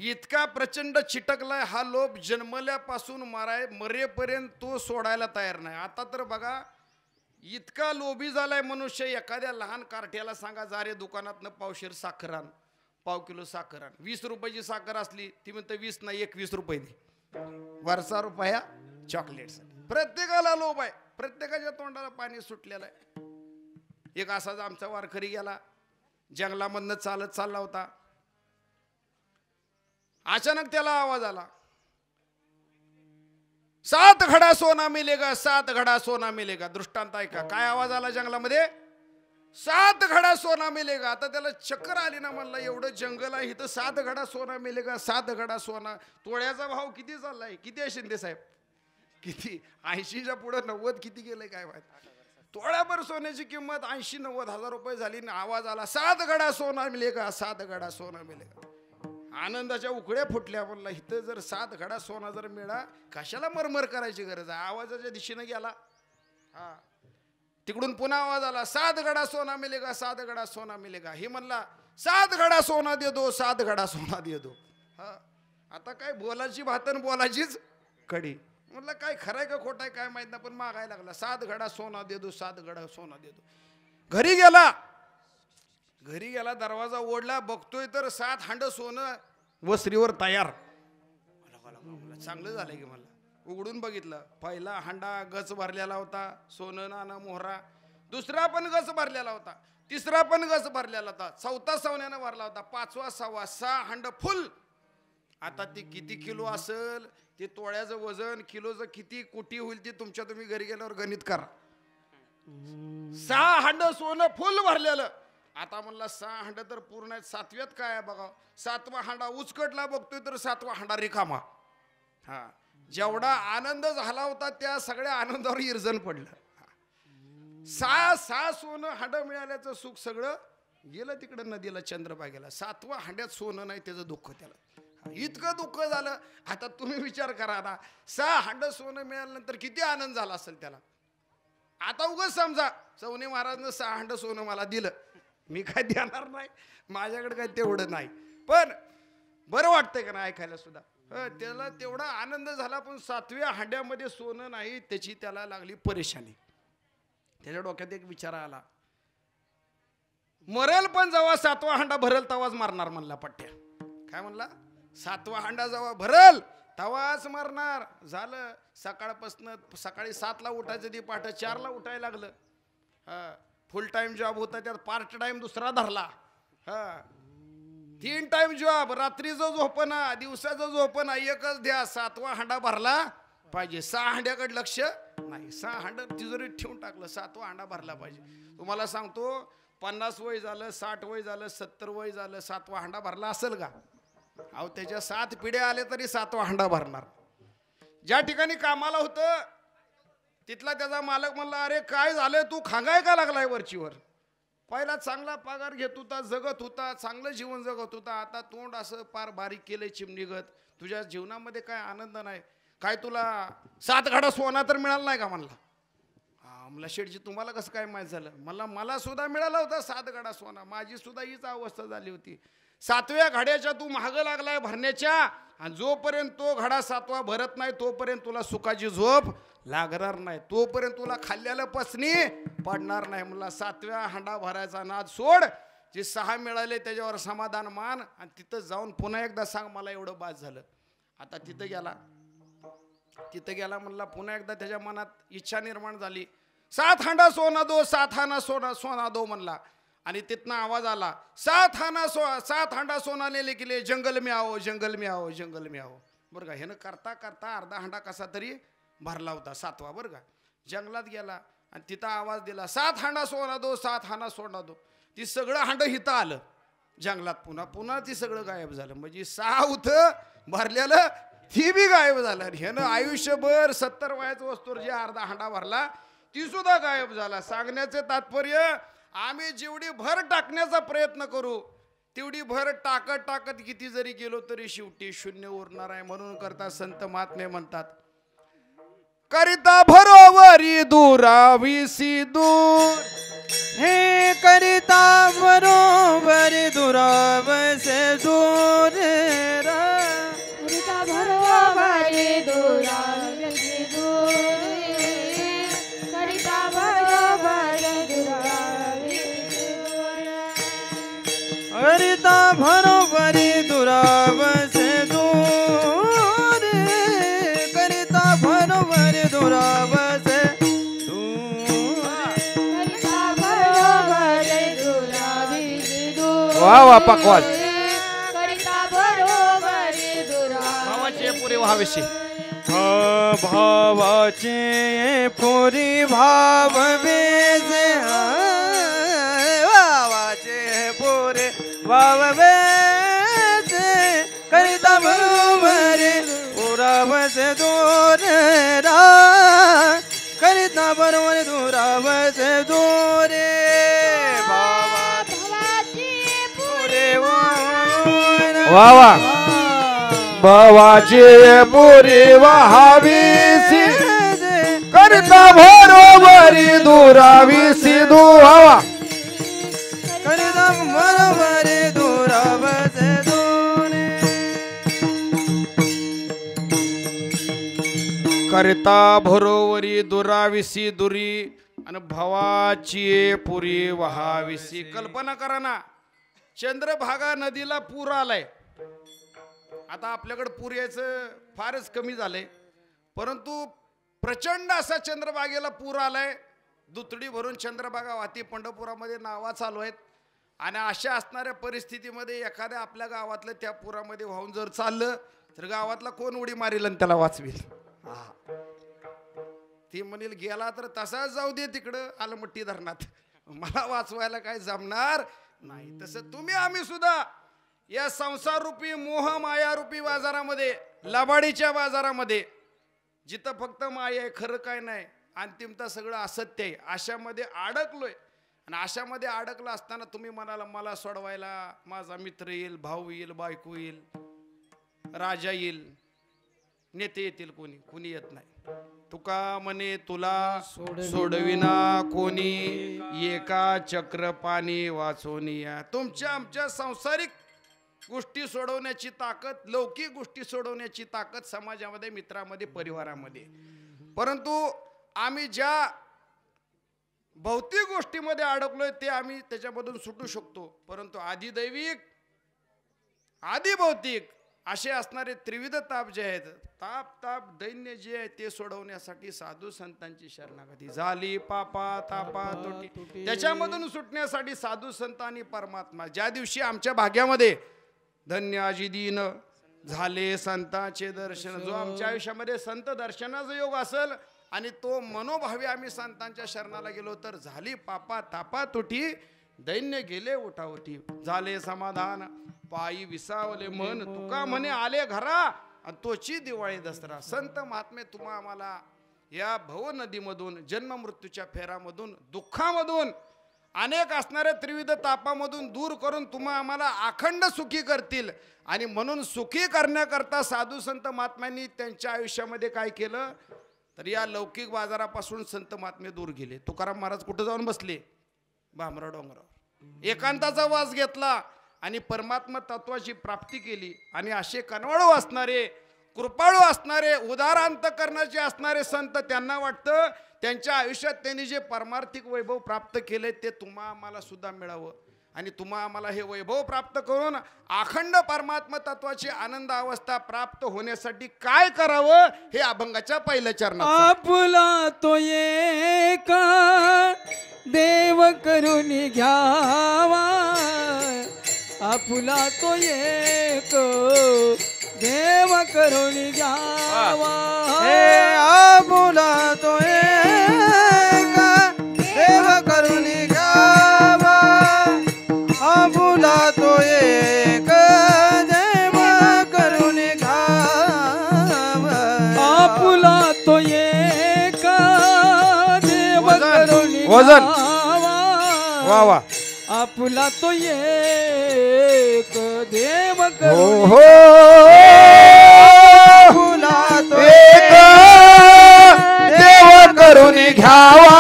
इतका प्रचंड चिटकलाय, हा लोभ जन्मल्यापासून मरेपर्यंत तो सोडायला तयार नाही. आता तर बघा इतका लोभी झालाय मनुष्य, एखाद्या लहान कार्ट्याला सांगा जा रे दुकानातनं पावशेर साखर आण, पाव किलो साखर आण. 20 रुपयाची साखर असली ती म्हणते 20 नाही 21 रुपये दे, वरचा रुपया चॉकलेट्स. प्रत्येकाला लोभ आहे, प्रत्येकाच्या तोंडाला पाणी सुटलेलं आहे. एक असाच आमचा वारकरी गेला, जंगलामधनं चालत चालला होता. अचानक त्याला आवाज आला, 7 घडा सोना मिलेगा, 7 घडा सोना मिलेगा. दृष्टांत ऐका, काय आवाज आला जंगलामध्ये, 7 घडा सोना मिलेगा. आता त्याला चक्कर आली ना, म्हणला एवढं जंगल आहे इथं 7 घडा सोना मिलेगा, 7 घडा सोना. तोळ्याचा भाव किती चाललाय, किती आहे शिंदे साहेब, किती 80च्या पुढे 90 किती गेलंय काय माहित. तोळ्याभर सोन्याची किंमत 80-90 हजार रुपये झाली. आवाज आला 7 घडा सोना मिलेगा, 7 घडा सोना मिलेगा. आनंदाच्या उकड्या फुटल्या. म्हणला इथं जर 7 घडा सोना जर मिळा, कशाला मरमर करायची गरज आहे. आवाजाच्या दिशेने गेला, हा तिकडून पुन्हा आवाज आला 7 घडा सोना मिलेगा, 7 घडा सोना मिलेगा. हे म्हणला 7 घडा सोना दे दो, 7 घडा सोना दे दो. हा आता काय बोलाची भातन बोलाचीच कडी. म्हणलं काय खरंय का खोटाय काय माहित नाही, पण मागायला लागला 7 घडा सोना दे दो, 7 घडा सोना दे दो. घरी गेला, घरी गेला दरवाजा ओढला, बघतोय तर 7 हांड सोनं वस्त्रीवर तयार. चांगलं झालंय की मला. उघडून बघितलं, पहिला हांडा गच भरलेला होता, सोनं नाणं मोहरा. दुसरा पण गच भरलेला होता, तिसरा पण गच भरलेला होता, चौथा सोन्यानं भरला होता, 5वा 6वा 6 हांड फुल. आता ती किती किलो असेल, ते तोळ्याचं वजन किलोचं किती कोटी होईल ते तुमच्या तुम्ही घरी गेल्यावर गणित करा. 6 हांड सोनं फुल भरलेलं. आता म्हणला 6 हांड तर पूर्ण आहेत, 7व्यात काय आहे बघा. 7वा हांडा उचकटला, बघतोय तर 7वा हांडा रिकामा. हा जेवढा आनंद झाला होता त्या सगळ्या आनंदावर इरजन पडलं. 6 सोनं हांड मिळाल्याचं सुख सगळं गेलं तिकडं नदीला, चंद्रभागेला. 7वा हांड्यात सोनं नाही त्याचं दुःख त्याला. इतकं दुःख झालं. आता तुम्ही विचार करा ना, 6 हांड सोनं मिळाल्यानंतर किती आनंद झाला असेल त्याला. आता उगाच समजा चौने महाराजनं 6 हांड सोनं मला दिलं, मी काय देणार नाही, माझ्याकडे काय तेवढं नाही, पण बरं वाटतंय का नाही ऐकायला सुद्धा. त्याला तेवढा आनंद झाला, पण 7व्या हांड्यामध्ये सोनं नाही, त्याची त्याला लागली परेशानी. त्याच्या डोक्यात एक विचार आला, मरेल पण जेव्हा 7वा हांडा भरल तेव्हाच मारणार म्हणला पट्ट्या. काय म्हणला, 7वा हांडा जेव्हा भरल तेव्हाच मरणार. झालं, सकाळपासून सकाळी 7ला उठायचं, ती पहाटे 4ला उठायला लागलं. फुल टाइम जॉब होता, त्यात पार्ट टाइम दुसरा धरला. 3 टाइम जॉब, रात्रीचं झोपणं दिवसाचं झोपणं एकच द्या. 7वा हांडा भरला पाहिजे, 6 हांड्याकडे लक्ष नाही. 6 हांड तिजोरीत ठेवून टाकलं, 7वा हांडा भरला पाहिजे. तुम्हाला सांगतो 50 वय झालं, 60 वय झालं, 70 वय झालं, 7वा हांडा भरला असेल का. अहो त्याच्या 7 पिढ्या आले तरी 7वा हांडा भरणार. ज्या ठिकाणी कामाला होतं तिथला त्याचा मालक म्हणला, अरे काय झालंय, तू खांगाय का लागलाय वरचीवर. पहिला चांगला पगार घेत होता, जगत होता, चांगलं जीवन जगत होता, आता तोंड असं पार बारीक केलंय चिमणीगत. तुझ्या जीवनामध्ये काय आनंद नाही, काय तुला 7 घडा सोना तर मिळाला नाही का म्हणला. म्हणला शेठजी तुम्हाला कसं काय माहीत झालं. मला सुद्धा मिळाला होता 7 घडा सोना, माझी सुद्धा हीच अवस्था झाली होती. 7व्या घड्याच्या तू महाग लागलाय भरण्याच्या, आणि जोपर्यंत तो घडा 7वा भरत नाही तोपर्यंत तुला सुखाची झोप लागणार नाही. तोपर्यंत तुला खाल्ल्याला पसनी पडणार नाही. म्हणला 7व्या हांडा भरायचा नाद सोड. जे 6 मिळाले त्याच्यावर समाधान मान आणि तिथं जाऊन पुन्हा एकदा सांग मला एवढं बाद झालं. आता तिथं गेला म्हणला पुन्हा एकदा त्याच्या मनात इच्छा निर्माण झाली. 7 हांडा सोना दो, 7 हाना सोना दो म्हणला. आणि तिथनं आवाज आला 7 हांडा सोना लेले केले जंगल में आओ जंगल में आओ जंगल में आओ. बरं का ह्यानं करता करता अर्धा हांडा कसा तरी भरला होता 7वा. बरं का जंगलात गेला आणि तिथं आवाज दिला 7 हांडा सोना दो, 7 हाना सोना दो. ती सगळं हांडं हिथं आलं जंगलात. पुन्हा ती सगळं गायब झालं. म्हणजे 6 होतं भरलेलं ती बी गायब झालं. ह्यानं आयुष्यभर 70 वयाचं वस्तूवर जे अर्धा हांडा भरला ती सुद्धा गायब झाला. सांगण्याचे तात्पर्य आम्ही जेवढी भर टाकण्याचा प्रयत्न करू तेवढी भर टाकत किती जरी गेलो तरी शेवटी शून्य उरणार आहे. म्हणून करता संत महात्मे म्हणतात करिता भरोवरी दुराविसी दूर हे करिता बरोबर दुरावसे दूर करिता बरोबरी दुरावसे दूर करिता बरोबरी दुरावसे दूर करिता बरोबरी दुरावसे दूर करिता बरोबर दुरावसे करिता बरोबरी दुरावसे दूर वा वा पकवास करिता बरोबरी दुरावसे भावाचे पुरे व्हावेशी भावाचे पुरी भाव बेजे भावाचे पुरे भाव बेजे करिता बरोबर दुरावसे दूर करिता बरोबर दुरावसे दूर भावाची पुरे वा वा भावाचे पुरी व्हावीसी करता भरोवरी दुराविसी दूर करिता बरोबर दुरावसे दूर करता भरोवरी दुराविसी दुरी आणि भावाची पुरी व्हाविसी. कल्पना करा ना चंद्रभागा नदीला पूर आलाय. आता आपल्याकडे पूर यायचं फारच कमी झालंय परंतु प्रचंड असा चंद्रभागेला पूर आलाय. दुतडी भरून चंद्रभागा वाहती पंढरपुरामध्ये नावा चालू आहेत. आणि अशा असणाऱ्या परिस्थितीमध्ये एखाद्या आपल्या गावातलं त्या पुरामध्ये वाहून जर चाललं तर गावातला कोण उडी मारेल आणि त्याला वाचवेल. ती म्हणेल गेला तर तसाच जाऊ दे तिकडं आलमट्टी धरणात मला वाचवायला काय जमणार नाही. तसं तुम्ही आम्ही सुद्धा या संसार रूपी मोह माया रूपी बाजारामध्ये लबाडीच्या बाजारामध्ये जिथं फक्त माया आहे खरं काय नाही अंतिमता सगळं असत्य आहे अशामध्ये अडकलोय. आणि अशामध्ये अडकलं असताना तुम्ही म्हणाला मला सोडवायला माझा मित्र येईल भाऊ येईल बायको येईल राजा येईल नेते येतील कोणी येत नाही. तुका म्हणे तुला सोडविना कोणी एका चक्र पाणी वाचवनिया. तुमच्या आमच्या सांसारिक गोष्टी सोडवण्याची ताकद लौकिक गोष्टी सोडवण्याची ताकद समाजामध्ये मित्रामध्ये परिवारामध्ये. परंतु आम्ही ज्या भौतिक गोष्टीमध्ये अडकलोय ते आम्ही त्याच्यामधून सुटू शकतो. परंतु आदिदैविक आदि भौतिक असे असणारे त्रिविध ताप जे आहेत ताप दैन्य जे आहे ते सोडवण्यासाठी साधू संतांची शरणागती झाली. पापा तापा तोटी त्याच्यामधून सुटण्यासाठी साधू संत आणि परमात्मा. ज्या दिवशी आमच्या भाग्यामध्ये धन्य आजिदीन झाले संतांचे दर्शन जो आमच्या आयुष्यामध्ये संत दर्शनाचा योग असेल आणि तो मनोभावे आम्ही संतांच्या शरणाला गेलो तर झाली पापा तापा तुटी दैन्य गेले उठावटी झाले समाधान पायी विसावले मन. तुका म्हणे आले घरा आणि तोची दिवाळी दसरा. संत महात्मे तुम्हा आम्हाला या भव नदीमधून जन्म मृत्यूच्या फेरामधून दुःखामधून अनेक असणाऱ्या त्रिविध तापामधून दूर करून तुम्हा आम्हाला अखंड सुखी करतील. आणि म्हणून सुखी करण्याकरता साधू संत महात्म्यांनी त्यांच्या आयुष्यामध्ये काय केलं तर या लौकिक बाजारापासून संत महात्मे दूर गेले. तुकाराम महाराज कुठं जाऊन बसले भामराव डोंगरावर एकांताचा वास घेतला आणि परमात्मा तत्वाची प्राप्ती केली. आणि असे कनवळ वाचणारे कृपाळू असणारे उदार अंतकरणाचे असणारे संत त्यांना वाटतं त्यांच्या आयुष्यात त्यांनी जे परमार्थिक वैभव प्राप्त केले ते तुम्हा आम्हाला सुद्धा मिळावं आणि तुम्हा आम्हाला हे वैभव प्राप्त करून अखंड परमात्मा तत्वाची आनंद अवस्था प्राप्त होण्यासाठी काय करावं हे अभंगाच्या पहिल्या चरणात आपला तो एक देव करून घ्यावा आपला तो एक देव करून घ्यावा हे आपला तो एक देव करून घ्यावा आपला तो एक देव करून घ्यावा आपला तो एक देव करून वजन. घ्यावा वा वा आपला तो एक देव करून हो आपला तो एक देव करून घ्यावा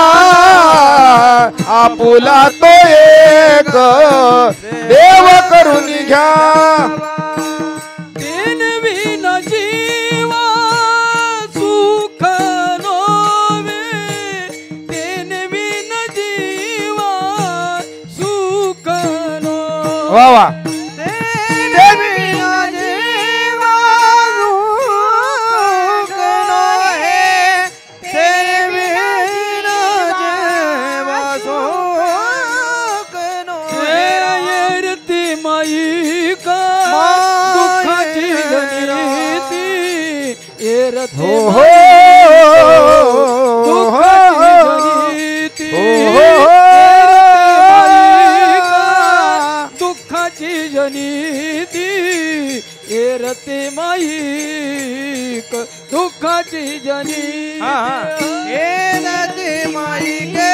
आपुला तो एक देव करून घ्या तीन विन जीवा सुख नोवे तीन विन जीवा सुख नो वा वा हो हो दुःखाची जनिती एरते माईक दुःखाची जनिती एरते माईके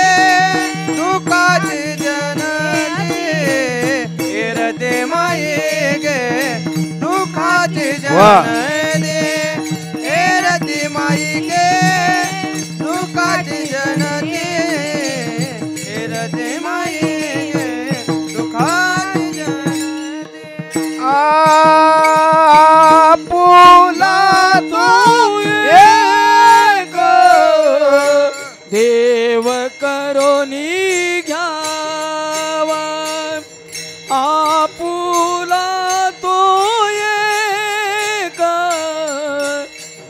दुःखाची जननी एरते माईके दुःखाची जननी एरते माईके दुःखाची जननी एरते माईके दुःखाची जननी आपुला तो एक देव करोनी घ्यावा आपुला तो एक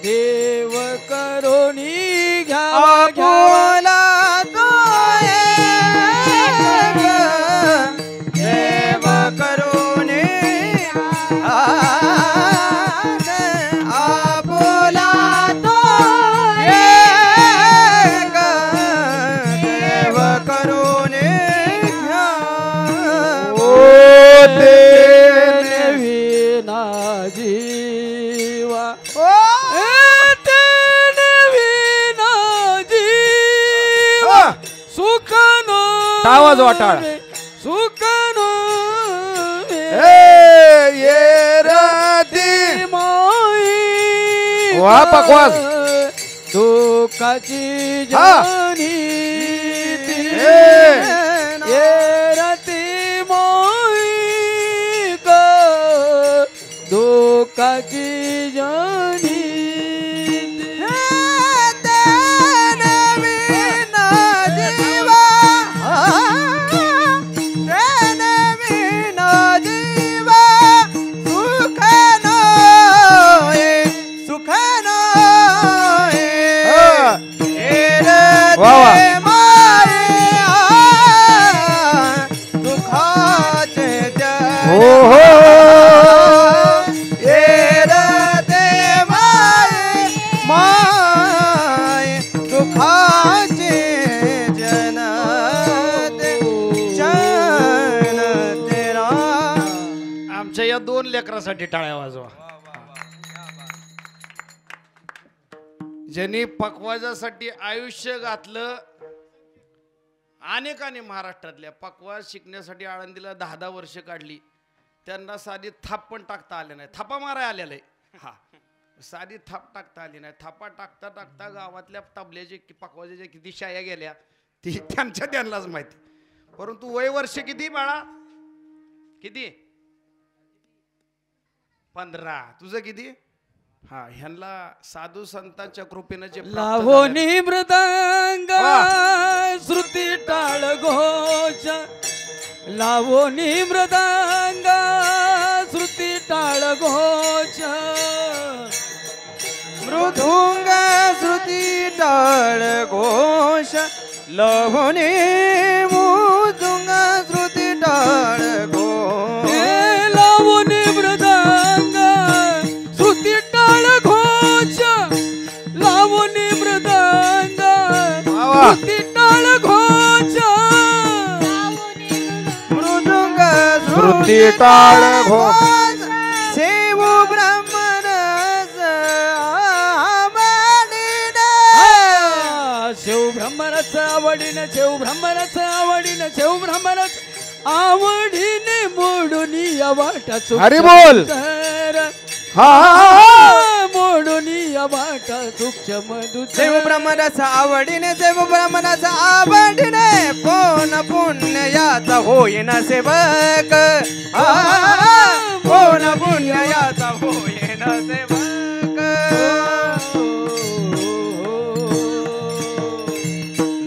देव करोनी घ्यावा आपुला तो एक देव करोनी आपुला तो एक देव करोनी विना जीवा विना जीवा सुख नो आवाज वाटाळ सुख नो ये राती माई वा पकवास दुःखाची हा. जाणी ए. ये राती माई दुःखाची जाणी वा वा हो हो आमच्या या दोन लेकरासाठी टाळ्या वाजवा ज्यांनी पकवाजासाठी आयुष्य घातलं. अनेकांनी महाराष्ट्रातल्या पकवाज शिकण्यासाठी आळंदीला 10-10 वर्ष काढली. त्यांना साधी थाप पण टाकता आले नाही. थापा माराय आलेलं आहे. हा साधी थाप टाकता आली नाही. थापा टाकता टाकता गावातल्या तबल्याचे पकवाजाच्या किती शाया गेल्या ती त्यांनाच माहिती. परंतु वय वर्ष किती बाळा किती 15. तुझं किती हा ह्यांना साधू संतांच्या कृपेनं जे प्राप्त झालंय. लावणी मृदंग श्रुती टाळ घोष लावणी मृदंग श्रुती टाळ घोष मृदुंग श्रुती टाळ घोष लवणे मृदुंग श्रुती टाळ घोष हे लावणी मृदंग श्रुती टाळ घोष लावणी मृदंग श्रुती टाळ घोष मृदुंग श्रुती टाळ घोष सेव ब्रह्मरस शेव ब्रह्मरस आवडीने शेव ब्रह्मरस आवडीने शेव ब्रह्मरस आवडीने मोडून या वाटा हरी बोल. मोडून या वाटा सूक्ष्म देव ब्रह्मरस आवडीने देव ब्रह्मरस आवडीने कोण पुण्य याचा होईन सेवक कोण पुण्य याचा होईन सेवक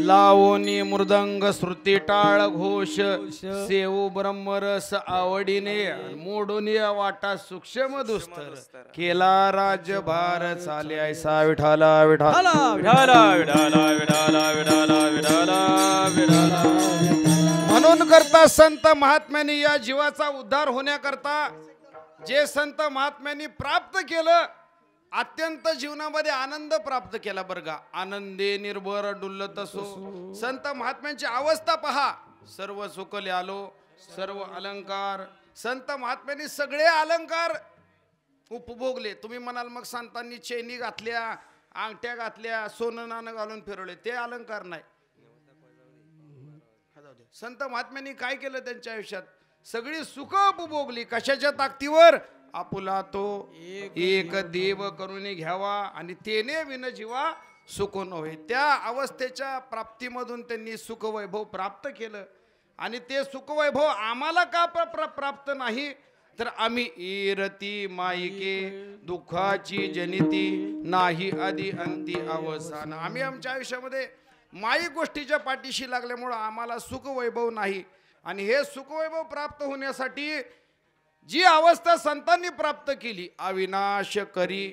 लावणी मृदंग श्रुती टाळ घोष सेव ब्रह्मरस आवडीने मोडून या वाटा सूक्ष्म दुस्तर केला राजभार चाले ऐसा विठाला विठाला म्हणून करता संत महात्म्यांनी या जीवाचा उद्धार होण्याकरता जे संत महात्म्यांनी प्राप्त केलं अत्यंत जीवनामध्ये आनंद प्राप्त केला बरं का. आनंदे निर्भर डुल्लत असो. संत महात्म्यांची अवस्था पहा. सर्व सुखले आलो सर्व अलंकार. संत महात्म्यांनी सगळे अलंकार उपभोगले. तुम्ही म्हणाल मग संतांनी चैनी घातल्या अंगठ्या घातल्या सोनं नाणं घालून फिरवले ते अलंकार नाही. संत महात्म्यांनी काय केलं त्यांच्या आयुष्यात सगळी सुख उपभोगली. कशाच्या ताकदीवर आपुला तो एक देव करून घ्यावा आणि तेने विन जीवा सुख नव्हे. त्या अवस्थेच्या प्राप्तीमधून त्यांनी सुखवैभव प्राप्त केलं आणि ते सुखवैभव आम्हाला का प्राप्त नाही तर आम्ही इरती माईके दुःखाची जनिती नाही आधी अंती अवसान. आम्ही आमच्या आयुष्यामध्ये माई गोष्टीच्या पाठीशी लागल्यामुळं आम्हाला सुखवैभव नाही आणि हे सुखवैभव प्राप्त होण्यासाठी जी अवस्था संतांनी प्राप्त केली अविनाश करी.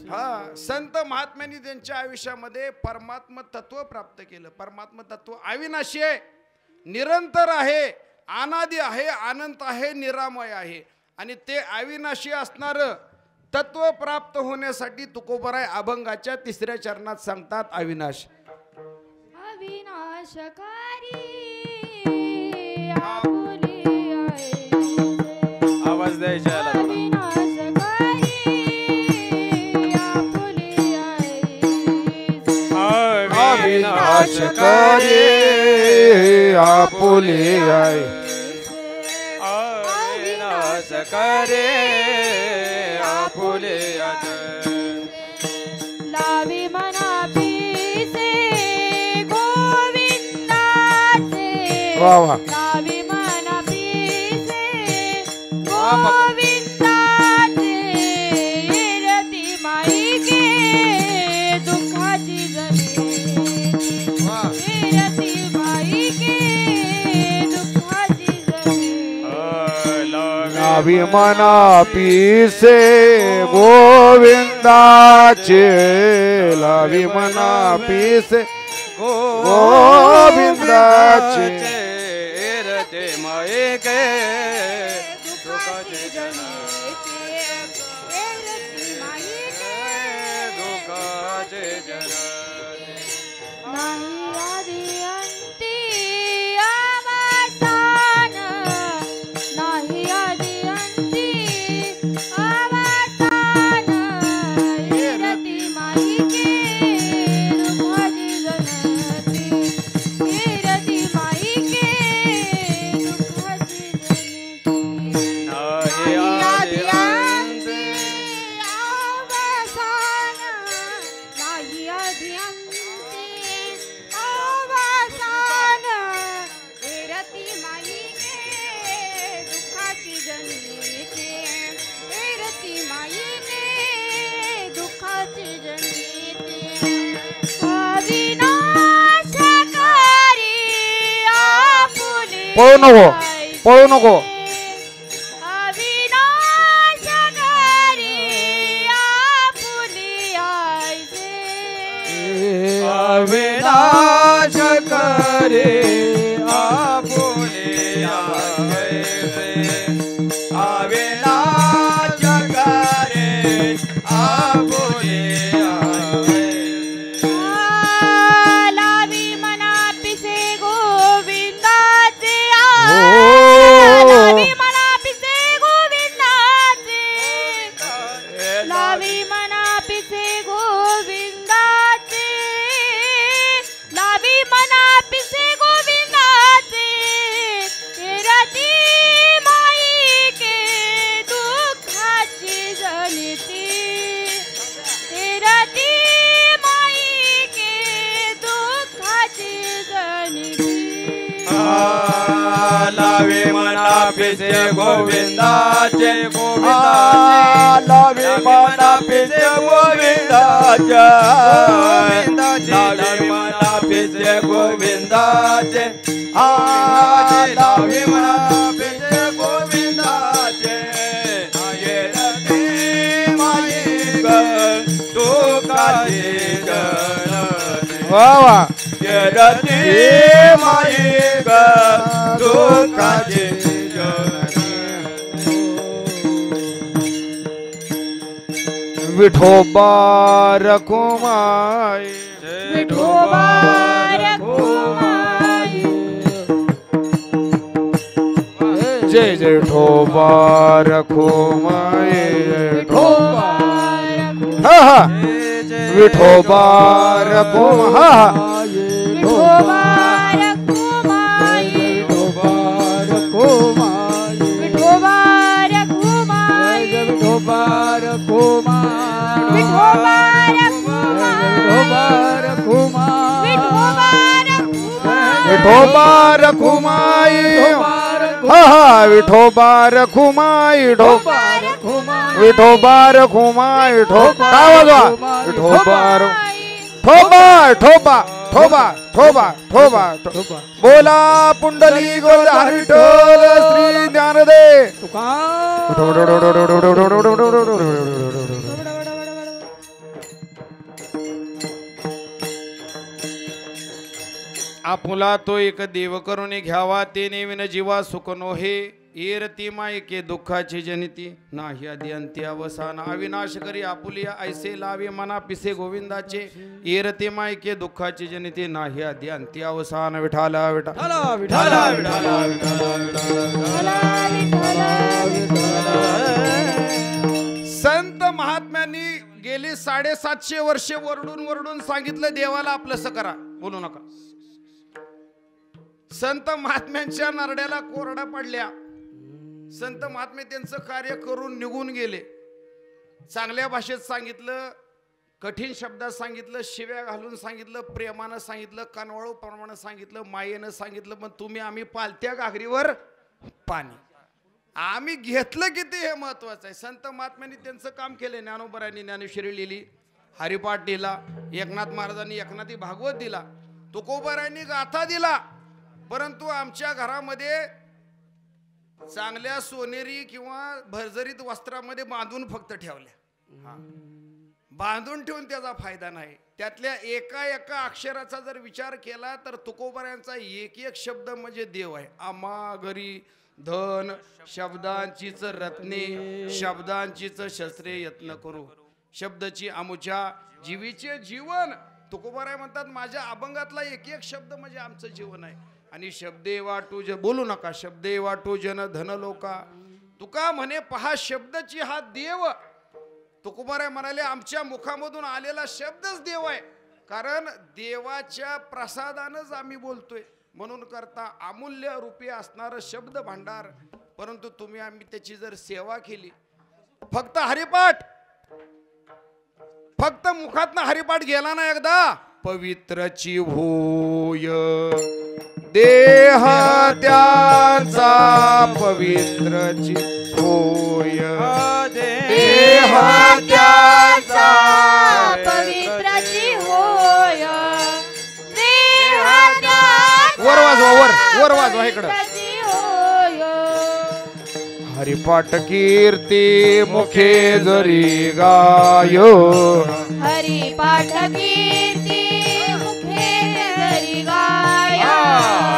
हा संत महात्म्यांनी त्यांच्या आयुष्यामध्ये परमात्म तत्व प्राप्त केलं. परमात्म तत्व अविनाशी आहे निरंतर आहे अनादि आहे अनंत आहे निरामय आहे आणि ते अविनाशी असणारं तत्व प्राप्त होण्यासाठी तुकोबराय अभंगाच्या 3ऱ्या चरणात सांगतात अविनाश अविनाशकारी आपुले आहे. आवाज द्यायचा अविनाशकारी आपुले आहे. अविनाशकारी आपुले आहे अविनाशकारी आपुले लावी मना पिसे गोविंदाचे. वा वा. लावी मना पिसे गोविंदाचे. रती माईके दुःखाची जनिती. रती माईके दुःखाची जनिती. लावी मना पिसे गोविंदाचे लावी मना पिसे गोविंदाचे रते माये के दुःखाचे जनिती. दुःखाचे जनिती. नाही आदि अंती अवसान. नाही आदि अंती अवसान. रती माईके दुःखाची जनिती. रती माईके दुःखाची जनिती. पळू नको पळू नको अविनाश घरी आपुली आईचे अविनाश करे आपुले आईचे अविनाश करे आपुले आईचे लावी मना पिसे गोविंदाचे लावी मना पिसे गोविंदाचे लावी मना पिसे गोविंदाचे लावी मना पिसे गोविंदाचे रती माई के दुःखाची जनिती रती माई के दुःखाची जनिती लावे मना पिसे गोविंदाचे गोविंदाचे लावे मना पिसे गोविंदाचे लावे मना पिसे गोविंदाचे लावे मना पिसे गोविंदाचे येरती माई ग तुकाची गणती वा वा येरती माई ग तुकाची गणती विठोबा रखुमाई विठोबा रखुमाई जय जय विठोबा रखुमाई विठोबा हा हा विठोबा रखुमा हा हा विठोबा रखुमाई विठोबा रखुमाई विठोबा रखुमाई विठोबा रखुमाई विठोबा रखुमाई विठोबा रखुमाई हा हा विठोबा रखुमाई विठोबा रखुमाई काय वाजवा विठोबा ठोबा ठोबा ठोबा ठोबा ठोबा बोला पुंडली गोविंद विठ्ठल श्री ज्ञानदे आपुला तो एक देव करून घ्यावा ते नेविन जीवा सुख नोहे येरती मायके दुःखाची जनिती नाही आदि अंती अवसान अविनाश करी आपुलिया ऐसे लावे मना पिसे गोविंदाचे येरती मायके दुःखाची जनिती नाही आदि अंती अवसान विठाला विठाला विठाला विठाला संत महात्म्यांनी गेली 750 वर्षे वरडून वरडून सांगितलं देवाला आपलंसं करा बोलू नका संत महात्म्यांच्या नरड्याला कोरडा पडल्या संत महात्मे त्यांचं कार्य करून निघून गेले चांगल्या भाषेत सांगितलं कठीण शब्दात सांगितलं शिव्या घालून सांगितलं प्रेमानं सांगितलं कानवळू प्रमाणे सांगितलं मायेनं सांगितलं पण तुम्ही आम्ही पालत्या घागरीवर पाणी आम्ही घेतलं किती हे महत्वाचं आहे संत महात्म्यांनी त्यांचं काम केलं ज्ञानोबरांनी ज्ञानेश्वरी लिहिली हरिपाठ दिला एकनाथ महाराजांनी एकनाथी भागवत दिला तुकोबारांनी गाथा दिला परंतु आमच्या घरामध्ये चांगल्या सोनेरी किंवा भरजरीत वस्त्रामध्ये बांधून फक्त ठेवल्या बांधून ठेवून त्याचा फायदा नाही त्यातल्या एका एका अक्षराचा जर विचार केला तर तुकोबारांचा एक एक शब्द म्हणजे देव आहे आमा घरी धन शब्दांचीच रत्ने शब्दांचीच शस्त्रे यत्न करू शब्दाची अमुच्या जीवीचे जीवन तुकोबाराय म्हणतात माझ्या अभंगातला एक एक शब्द म्हणजे आमचं जीवन आहे आणि शब्दे वाटू बोलू नका शब्दे वाटू जन धन लोका तुका म्हणे पहा शब्दची हा देव तुकोबाराय म्हणाले आमच्या मुखामधून आलेला शब्दच देव आहे कारण देवाच्या प्रसादानंच आम्ही बोलतोय म्हणून करता अमूल्य रूपी असणार शब्द भांडार परंतु तुम्ही आम्ही त्याची जर सेवा केली फक्त हरिपाठ फक्त मुखातनं हरिपाठ गेला ना एकदा पवित्रची होय देह त्यांचा पवित्रची होय देह त्याचा पवित्रची होय देह त्याचा वर वाजवा, वर वाजवा इकडं. पवित्रची होय. हरिपाठ कीर्ती मुखे जरी गायो हरिपाठ कीर्ती मुखे जरी गाया.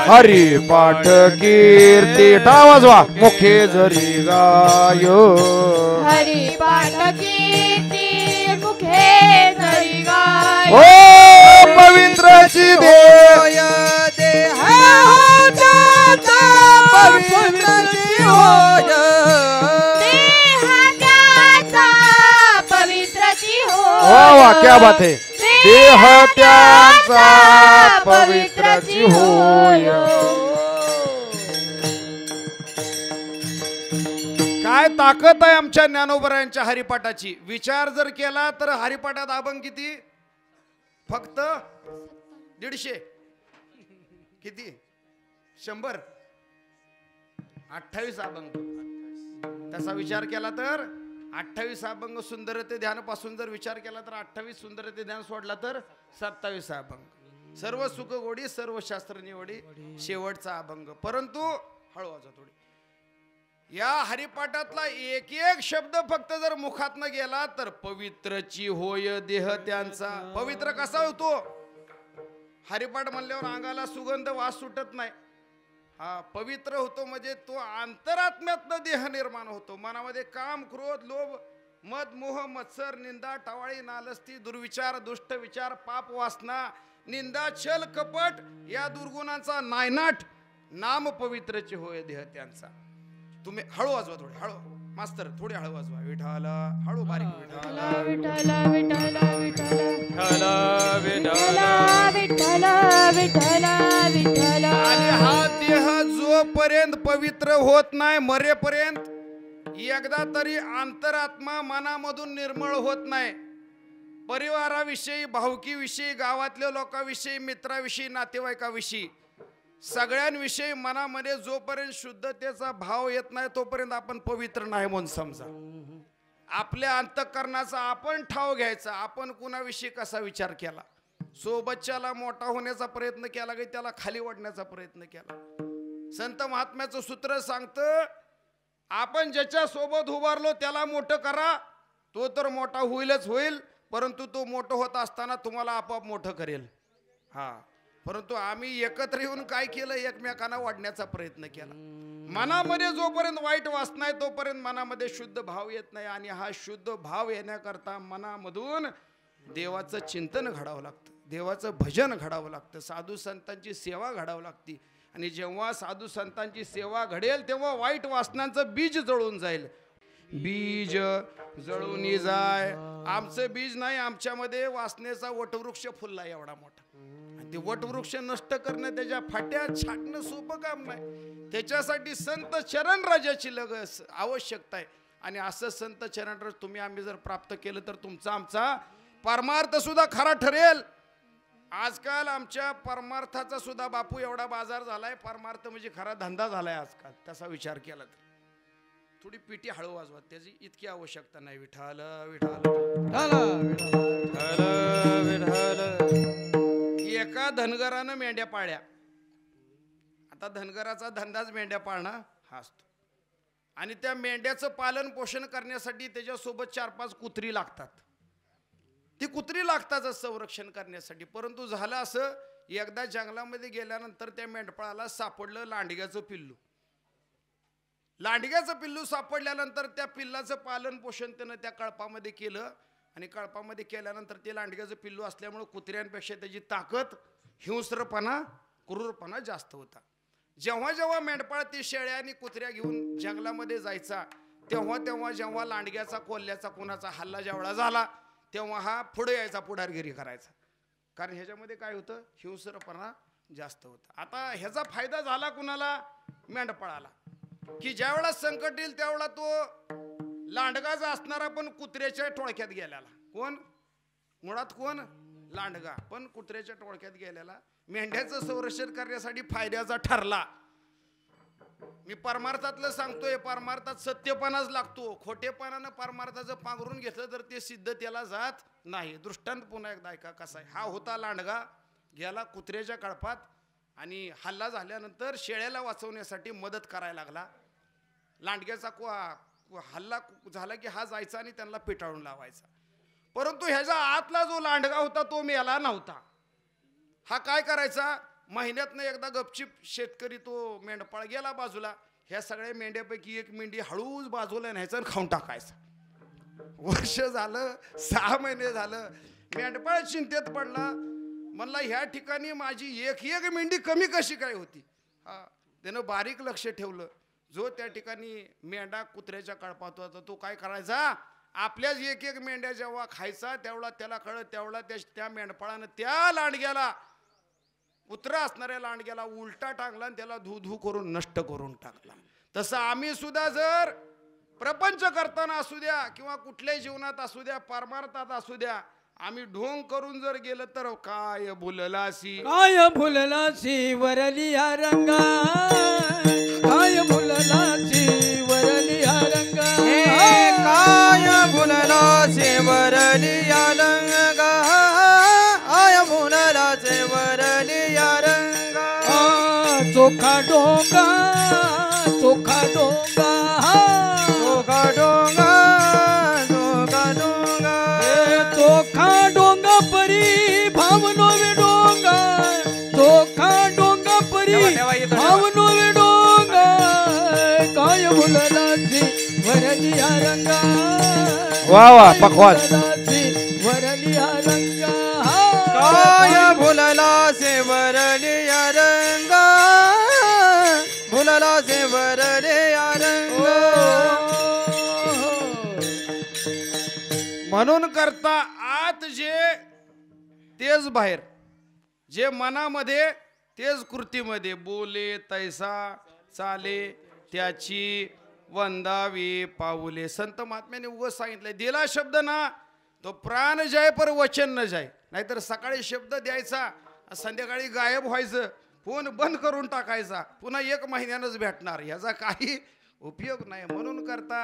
हरिपाठ कीर्ती टाळ वाजवा मुखे जरी गायो हरिपाठ कीर्ती मुखे जरी गाया. ओ पवित्रची देय देहात्याचा पवित्रची होय. वा वा क्या बात है देह त्यांचा पवित्रची होय. काय ताकद आहे आमच्या ज्ञानोबरायांच्या हरिपाठाची. विचार जर केला तर हरिपाठात अभंग किती? फक्त 150. किती? 100. 28 अभंग. तसा विचार केला तर 28 अभंग. सुंदरते ध्यान पासून जर विचार केला तर 28. सुंदरते ध्यान सोडला तर 27 अभंग. सर्व सुख गोडी सर्व शास्त्र निवडी शेवटचा अभंग. परंतु हळू वाजवा थोडी. या हरिपाठातला एक एक शब्द फक्त जर मुखातनं गेला तर पवित्रची होय देह त्यांचा. पवित्र कसा होतो? हरिपाठ म्हणल्यावर अंगाला सुगंध वास सुटत नाही. हा पवित्र होतो म्हणजे तो अंतरात्म्यातनं देह निर्माण होतो. मनामध्ये काम क्रोध लोभ मद मोह मत्सर निंदा टवाळी नालस्ती दुर्विचार दुष्ट विचार पाप वासना निंदा छल कपट या दुर्गुणांचा नायनाट नाम पवित्रची होय देह त्यांचा. तुम्ही हळू वाजवा थोडे. हळू मास्तर थोडे हळू वाजवा. विठाला हळू बारीक. विठाला विठ्ठला विठ्ठला विठ्ठला विठ्ठला विठ्ठला विठ्ठला विठ्ठला. आणि हा देह जोपर्यंत पवित्र होत नाही मरेपर्यंत एकदा तरी अंतरात्मा मनामधून निर्मळ होत नाही. परिवाराविषयी भावकीविषयी गावातल्या लोकांविषयी मित्राविषयी नातेवाईकाविषयी सगळ्यांविषयी मनामध्ये जोपर्यंत शुद्धतेचा भाव येत नाही तोपर्यंत आपण पवित्र नाही म्हणून समजा. आपल्या अंतःकरणाचा आपण ठाव घ्यायचा. आपण कुणाविषयी कसा विचार केला. सोबतच्याला मोठा होण्याचा प्रयत्न केला की त्याला खाली वाढण्याचा प्रयत्न केला. संत महात्म्याचं सूत्र सांगतं आपण ज्याच्या सोबत उभारलो त्याला मोठं करा. तो तर मोठा होईलच होईल परंतु तो मोठं होत असताना तुम्हाला आपोआप मोठं करेल. हा परंतु आम्ही एकत्र येऊन काय केलं एकमेकांना वाढण्याचा प्रयत्न केला. मनामध्ये जोपर्यंत वाईट वासना नाही तोपर्यंत मनामध्ये शुद्ध भाव येत नाही. आणि हा शुद्ध भाव येण्याकरता मनामधून देवाचं चिंतन घडावं लागतं. देवाचं भजन घडावं लागतं. साधू संतांची सेवा घडावं लागते. आणि जेव्हा साधू संतांची सेवा घडेल तेव्हा वाईट वासनांचं बीज जळून जाईल. बीज जळून जाय. आमचं बीज नाही. आमच्यामध्ये वासनेचा वटवृक्ष फुलला एवढा मोठा. ते वटवृक्ष नष्ट करणं त्याच्या फाट्या छाटणं सोपं काम नाही. त्याच्यासाठी संत चरण राजाची लगस आवश्यकता आहे. आणि असं संत चरण राज तुम्ही आम्ही जर प्राप्त केलं तर तुमचा आमचा परमार्थ सुद्धा खरा ठरेल. आजकाल आमच्या परमार्थाचा सुद्धा बापू एवढा बाजार झालाय. परमार्थ म्हणजे खरा धंदा झालाय आजकाल. तसा विचार केला तर थोडी पिटी हळू वाजवा. त्याची इतकी आवश्यकता नाही. विठाल एका धनगरानं मेंढ्या पाळल्या. आता धनगराचा धंदाच मेंढ्या पाळणं हा असतो. आणि त्या मेंढ्याचं पालन पोषण करण्यासाठी त्याच्यासोबत 4-5 कुत्री लागतात. ती कुत्री लागतातच संरक्षण करण्यासाठी. परंतु झालं असं एकदा जंगलामध्ये गेल्यानंतर त्या मेंढपाळाला सापडलं लांडग्याचं पिल्लू. लांडग्याचं पिल्लू सापडल्यानंतर त्या पिल्लाचं पालन पोषण त्यानं त्या कळपामध्ये केलं. आणि कळपामध्ये केल्यानंतर ते लांडग्याचं पिल्लू असल्यामुळे कुत्र्यांपेक्षा त्याची ताकद हिंस्रपणा क्रूरपणा जास्त होता. जेव्हा जेव्हा मेंढपाळ ती शेळ्या आणि कुत्र्या घेऊन जंगलामध्ये जायचा तेव्हा जेव्हा लांडग्याचा कोल्ह्याचा कोणाचा हल्ला जेवढा झाला तेव्हा हा पुढे यायचा पुढारगिरी करायचा. कारण ह्याच्यामध्ये काय होतं हिंस्रपणा जास्त होता. आता ह्याचा फायदा झाला कुणाला? मेंढपाळाला. की ज्या वेळा संकट येईल त्यावेळा तो लांडगाचा असणारा पण कुत्र्याच्या टोळक्यात गेलेला. कोण? मुळात कोण? लांडगा पण कुत्र्याच्या टोळक्यात गेलेला. मेंढ्याचं संरक्षण करण्यासाठी फायद्याचा ठरला. मी परमार्थातलं सांगतोय. परमार्थात सत्यपणाच लागतो. खोटेपणानं परमार्थाचं पांघरून घेतलं तर ते सिद्ध त्याला जात नाही. दृष्टांत पुन्हा एकदा ऐका कसा आहे. हा होता लांडगा गेला कुत्र्याच्या कळपात आणि हल्ला झाल्यानंतर शेळ्याला वाचवण्यासाठी मदत करायला लागला. लांडग्याचा हल्ला झाला की हा जायचा आणि त्यांना पिटाळून लावायचा. परंतु ह्याचा आतला जो लांडगा होता तो मेला नव्हता. हा काय करायचा, महिन्यातनं एकदा गपचिप शेतकरी तो मेंढपाळ गेला बाजूला, ह्या सगळ्या मेंढ्यापैकी एक मेंढी हळूच बाजूला न्यायचा आणि खाऊन टाकायचा. वर्ष झालं, 6 महिने झालं, मेंढपाळ चिंतेत पडला. म्हणला ह्या ठिकाणी माझी एक एक मेंढी कमी कशी काय होती. हा, त्यानं बारीक लक्ष ठेवलं. जो त्या ठिकाणी मेंढा कुत्र्याच्या कळपात होता तो काय करायचा, आपल्याच एक एक मेंढ्या जेव्हा खायचा तेवढा त्याला कळत तेवढा त्या मेंढपाळानं त्या लांडग्याला, कुत्रा असणाऱ्या लांडग्याला उलटा टाकला आणि त्याला धू धू करून नष्ट करून टाकला. तसं आम्ही सुद्धा जर प्रपंच करताना असू द्या किंवा कुठल्याही जीवनात असू द्या, परमार्थात असू द्या, आम्ही ढोंग करून जर गेलं तर काय भुललासी, काय भुललासी वरलिया रंगा, काय भुललासी वरलिया रंगा, काय भुललासी वरलिया रंगा, आय भुललासी वरलिया रंगा. चोखा डोंगा, चोखा डोंगा, चोखा डोंगा, चोखा डोंगा, चोखा डोंगा परी भावनो वे डोंगा, चोखा डोंगा परी भावनो वे डोंगा, काय भुललासी वरलिया रंगा. वा वा पकवास. वरलिया रंगा, काय भुललासी वरलिया रंगा, भुललासी वरलिया रंगा. म्हणून करता आत जे तेच बाहेर, जे मनामध्ये तेच कृतीमध्ये, बोले तैसा चाले त्याची वंदावी पाऊले. संत महात्म्याने उगाच सांगितलंय, दिला शब्द ना तो प्राण जाय पर वचन न जाय. नाहीतर सकाळी शब्द द्यायचा, संध्याकाळी गायब व्हायचं, फोन बंद करून टाकायचा, पुन्हा 1 महिन्यानंच भेटणार, ह्याचा काही उपयोग नाही. म्हणून करता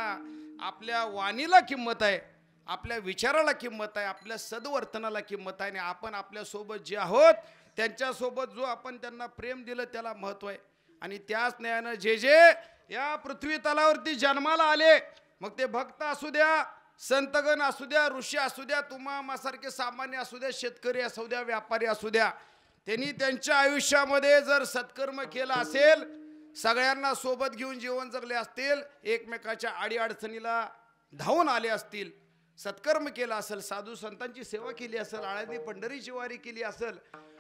आपल्या वाणीला किंमत आहे, आपल्या विचाराला किंमत आहे, आपल्या सद्वर्तनाला किंमत आहे. आणि आपण आपल्यासोबत जे आहोत त्यांच्यासोबत जो आपण त्यांना प्रेम दिलं त्याला महत्त्व आहे. आणि त्याच न्यायानं जे जे या पृथ्वी तलावरती जन्माला आले, मग ते भक्त असू द्या, संतगण असू द्या, ऋषी असू द्या, तुम्हासारखे सामान्य असू द्या, शेतकरी असू द्या, व्यापारी असू द्या, त्यांनी त्यांच्या आयुष्यामध्ये जर सत्कर्म केला असेल, सगळ्यांना सोबत घेऊन जीवन जगले असतील, एकमेकाच्या अडीअडचणीला धावून आले असतील, सत्कर्म केला असेल, साधू संतांची सेवा केली असेल, आळंदी पंढरीची वारी केली असेल,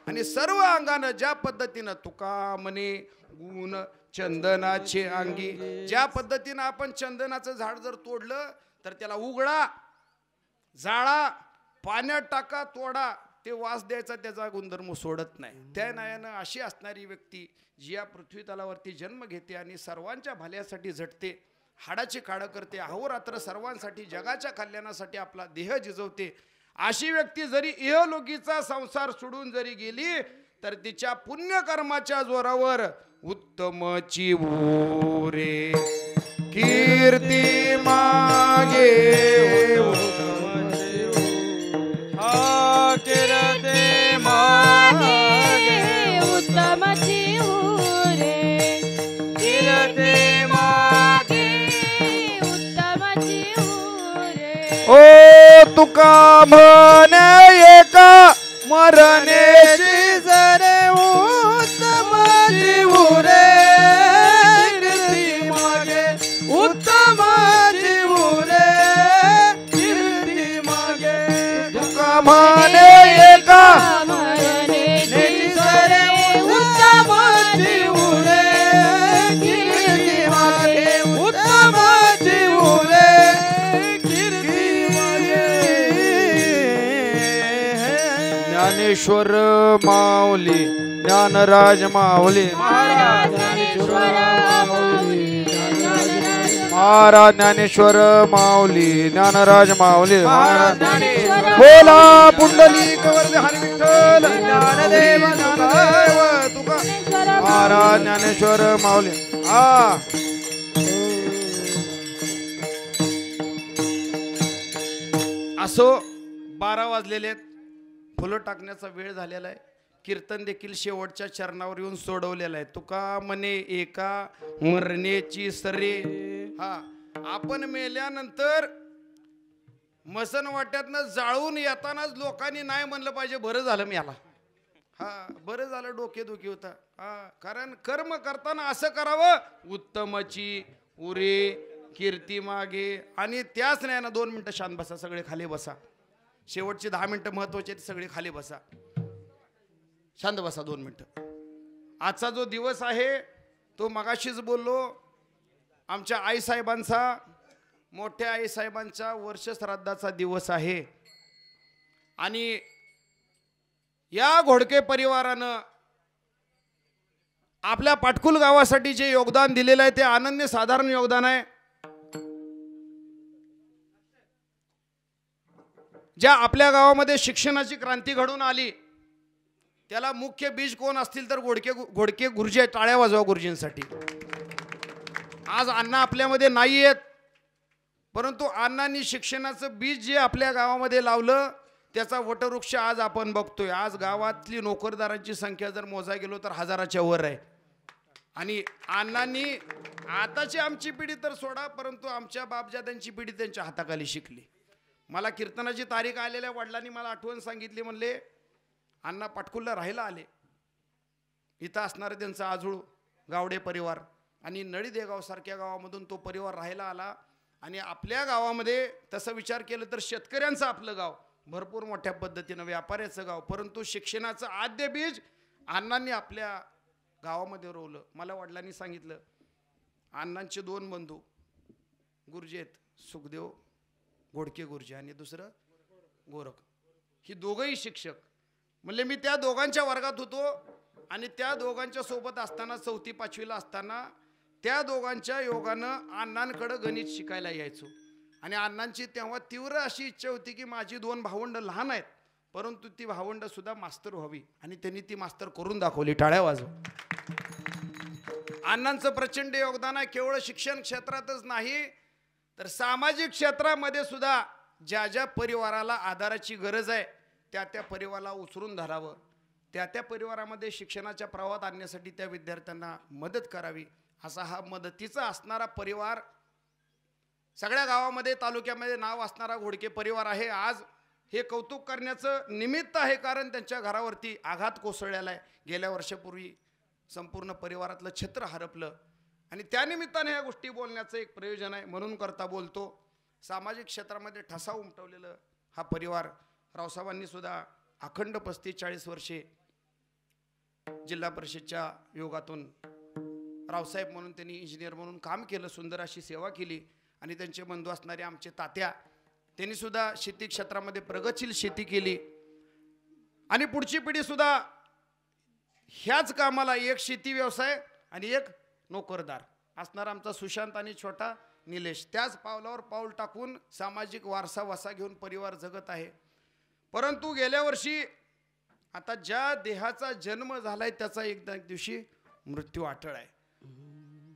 आणि सर्व अंगानं ज्या पद्धतीनं तुका म्हणे गुण चंदनाचे अंगी, ज्या पद्धतीनं आपण चंदनाचं झाड जर तोडलं तर त्याला उघडा, जाळा, पाण्यात टाका, तोडा, ते वास द्यायचा त्याचा गुणधर्म सोडत नाही. त्या न्यायानं अशी असणारी व्यक्ती जी या पृथ्वी तलावरती जन्म घेते आणि सर्वांच्या भल्यासाठी झटते, हाडाची काढ करते, अहोरात्र सर्वांसाठी जगाच्या कल्याणासाठी आपला देह झिजवते, अशी व्यक्ती जरी इहलोकीचा संसार सोडून जरी गेली तर तिच्या पुण्यकर्माच्या जोरावर उत्तमची रे कीर्ती मागे, कीर्ती मागे, उत्तमची रे कीर्ती मागे, उत्तमची रे. ओ तुका म्हणे एका मरणेची जरे उत्तम जीव रे, कीर्ती मागे, उत्तम जीव रे, कीर्ती मागे. तुका म्हणे एका मरणेची जरे उत्तम जीव रे, कीर्ती मागे, उत्तम जीव रे, कीर्ती मागे. ज्ञानेश्वर माऊली, ज्ञानराज माऊली महाराज ज्ञानेश्वर माऊली, महाराज ज्ञानेश्वर माऊली, ज्ञानराज माऊली महाराज. ज्ञानेश्वर बोला पुंडलिक वरदे हरी विठ्ठल ज्ञानदेव तुका महाराज ज्ञानेश्वर माऊली. हा असो 12 वाजलेले आहेत, फुलं टाकण्याचा वेळ झालेला आहे. कीर्तन देखील शेवटच्या चरणावर येऊन सोडवलेलं आहे. तुका म्हणे एका मरण्याची सरे. हा, आपण मेल्यानंतर मसन वाट्यातनं जाळून येतानाच लोकांनी नाही म्हणलं पाहिजे बरं झालं मी याला. हा, बरं झालं डोकेदुखी होता. हा, कारण कर्म करताना असं करावं, उत्तमची उरे कीर्ती मागे. आणि त्याच नाही ना, 2 मिनिटं शांत बसा, सगळे खाली बसा. शेवटची 10 मिनिटं महत्वाचे, सगळे खाली बसा, शांत बसा 2 मिनिटं. आजचा जो दिवस आहे तो मगाशीच बोललो, आमच्या आईसाहेबांचा, मोठ्या आईसाहेबांचा वर्षश्राद्धाचा दिवस आहे. आणि या घोडके परिवारानं आपल्या पाटकुल गावासाठी जे योगदान दिलेलं आहे ते अनन्यसाधारण योगदान आहे. ज्या आपल्या गावामध्ये शिक्षणाची क्रांती घडून आली त्याला मुख्य बीज कोण असतील तर घोडके गुरुजी. टाळ्या वाजवा गुरुजींसाठी. आज अण्णा आपल्यामध्ये नाही आहेत, परंतु अण्णांनी शिक्षणाचं बीज जे आपल्या गावामध्ये लावलं त्याचा वटवृक्ष आज आपण बघतोय. आज गावातली नोकरदारांची संख्या जर मोजा गेलो तर 1000च्या वर आहे. आणि अण्णांनी आताची आमची पिढी तर सोडा, परंतु आमच्या बापजाद्यांची पिढी त्यांच्या हाताखाली शिकली. मला कीर्तनाची तारीख आलेल्या वडिलांनी मला आठवण सांगितली, म्हणले अण्णा पाटकुलला राहायला आले. इथं असणारे त्यांचं आजूळ गावडे परिवार आणि नळी देगाव सारख्या गावामधून तो परिवार राहायला आला. आणि आपल्या गावामध्ये तसं विचार केलं तर शेतकऱ्यांचं आपलं गाव, भरपूर मोठ्या पद्धतीनं व्यापाऱ्याचं गाव, परंतु शिक्षणाचं आद्य बीज अण्णांनी आपल्या गावामध्ये रोवलं. मला वडिलांनी सांगितलं, अण्णांचे 2 बंधू गुरुजी आहेत, सुखदेव घोडके गुरुजी आणि दुसरं गोरख. ही दोघंही शिक्षक. म्हणले मी त्या दोघांच्या वर्गात होतो आणि त्या दोघांच्या सोबत असताना 4थी 5वीला असताना त्या दोघांच्या योगानं अण्णांकडे गणित शिकायला यायचो. आणि अण्णांची तेव्हा तीव्र अशी इच्छा होती की माझी 2 भावंड लहान आहेत, परंतु ती भावंड सुद्धा मास्तर व्हावी आणि त्यांनी ती मास्तर करून दाखवली. टाळ्या वाजव. अण्णांचं प्रचंड योगदान आहे. केवळ शिक्षण क्षेत्रातच नाही तर सामाजिक क्षेत्रामध्ये सुद्धा ज्या ज्या परिवाराला आधाराची गरज आहे त्या त्या परिवाराला उचलून धरावं, त्या त्या परिवारामध्ये शिक्षणाच्या प्रवाहात आणण्यासाठी त्या विद्यार्थ्यांना मदत करावी, असा हा मदतीचा असणारा परिवार सगळ्या गावामध्ये तालुक्यामध्ये नाव असणारा घोडके परिवार आहे. आज हे कौतुक करण्याचं निमित्त आहे, कारण त्यांच्या घरावरती आघात कोसळलेला आहे. गेल्या वर्षापूर्वी संपूर्ण परिवारातलं छत्र हरपलं आणि त्यानिमित्ताने ह्या गोष्टी बोलण्याचं एक प्रयोजन आहे. म्हणून करता बोलतो. सामाजिक क्षेत्रामध्ये ठसा उमटवलेलं हा परिवार. रावसाहेबांनी सुद्धा अखंड 35-40 वर्षे जिल्हा परिषदच्या योगातून रावसाहेब म्हणून त्यांनी इंजिनियर म्हणून काम केलं, सुंदर अशी सेवा केली. आणि त्यांचे बंधू असणारे आमचे तात्या, त्यांनी सुद्धा शेती क्षेत्रामध्ये प्रगतशील शेती केली. आणि पुढची पिढी सुद्धा ह्याच कामाला, एक शेती व्यवसाय आणि एक नोकरदार असणार आमचा सुशांत आणि छोटा निलेश, त्याच पावलावर पाऊल टाकून सामाजिक वारसा वसा घेऊन परिवार जगत आहे. परंतु गेल्या वर्षी आता ज्या देहाचा जन्म झालाय त्याचा एक दिवशी मृत्यू अटळ आहे.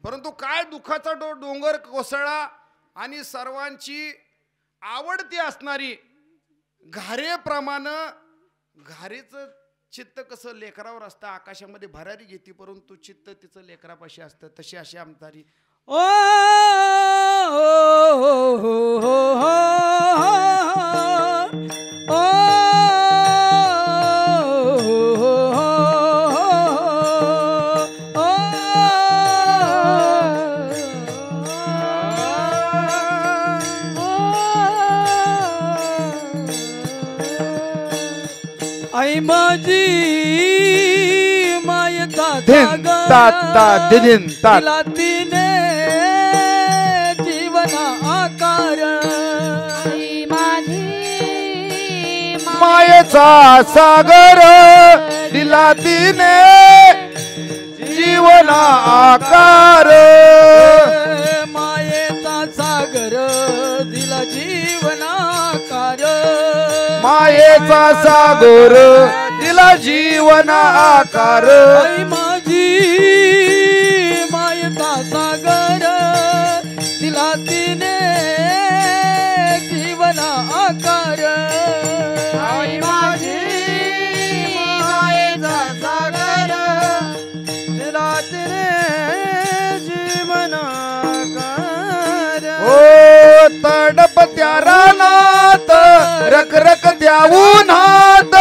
परंतु काय दुःखाचा डोंगर कोसळला आणि सर्वांची आवडती असणारी घारेप्रमाणे, घारेचं चित्त कसं लेकरावर असतं, आकाशामध्ये भरारी घेते परंतु चित्त तिचं लेकरापाशी असतं, तशी अशी आमदारी. ओ आई माझी मायता तिला तिने जीवना आकार. आई माझी मायेचा सागर दिला तिने जीवना आकार. मायेचा सागर दिला जीवनाकार. मायेचा सागर दिला जीवना आकार. आई माझी मायेचा सागर दिला तिने जीवना आकार. आई माझी मायेचा रख रख द्यावून हात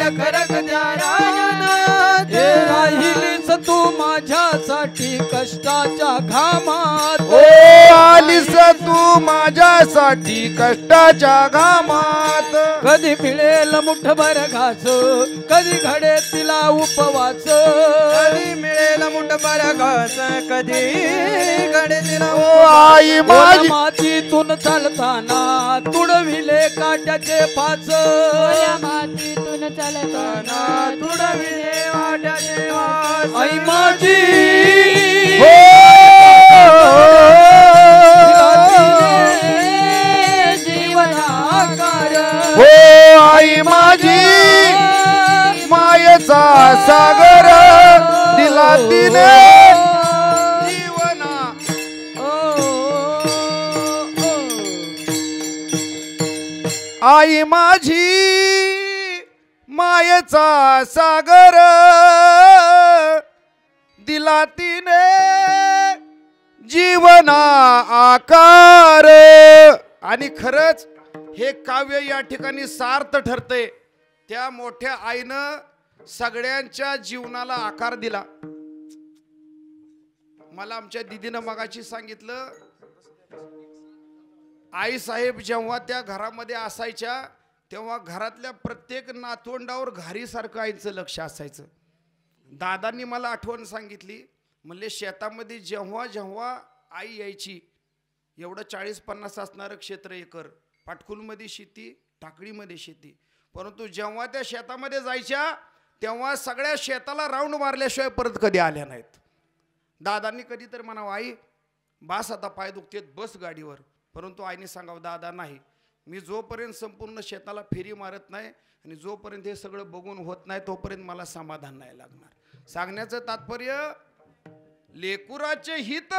रख रख द्या राजनाथ हे राहिलीस तू माझ्यासाठी कष्टाच्या घामात ओ आलीस तू माझ्यासाठी कष्टाच्या घामात कधी मिळेल मुठभर घास कधी घडे तिला उपवास कधी मिळेल मुठभर घास कधी घडे ओ आई माझी मातीतून चालताना तुडविले काट्याचे फास या मातीतून चालताना तुडविले वाट्याचे वास आई माझी जीवनाकार हो आई माझी मायेचा सागर दिला तिने जीवना आई माझी मायेचा सागर दिला तिने जीवना आकार. आणि खरंच हे काव्य या ठिकाणी सार्थ ठरते. त्या मोठ्या आईनं सगळ्यांच्या जीवनाला आकार दिला. मला आमच्या दीदीनं मगाशी सांगितलं, आई साहेब जेव्हा त्या घरामध्ये असायच्या तेव्हा घरातल्या प्रत्येक नातवंडावर घारीसारखं आईचं लक्ष असायचं. दादांनी मला आठवण सांगितली, म्हणले शेतामध्ये जेव्हा जेव्हा आई यायची, एवढं 40-50 असणारं क्षेत्र एकर, पाटकुलमध्ये शेती, टाकळीमध्ये शेती, परंतु जेव्हा त्या शेतामध्ये जायच्या तेव्हा सगळ्या शेताला राऊंड मारल्याशिवाय परत कधी आल्या नाहीत. दादांनी कधी तर म्हणावं, आई बास आता पाय दुखतेत, बस गाडीवर. परंतु आईने सांगावं, दादा नाही, मी जोपर्यंत संपूर्ण शेताला फेरी मारत नाही आणि जोपर्यंत हे सगळं बघून होत नाही तोपर्यंत मला समाधान नाही लागणार. सांगण्याचं तात्पर्य, लेकुराचे हित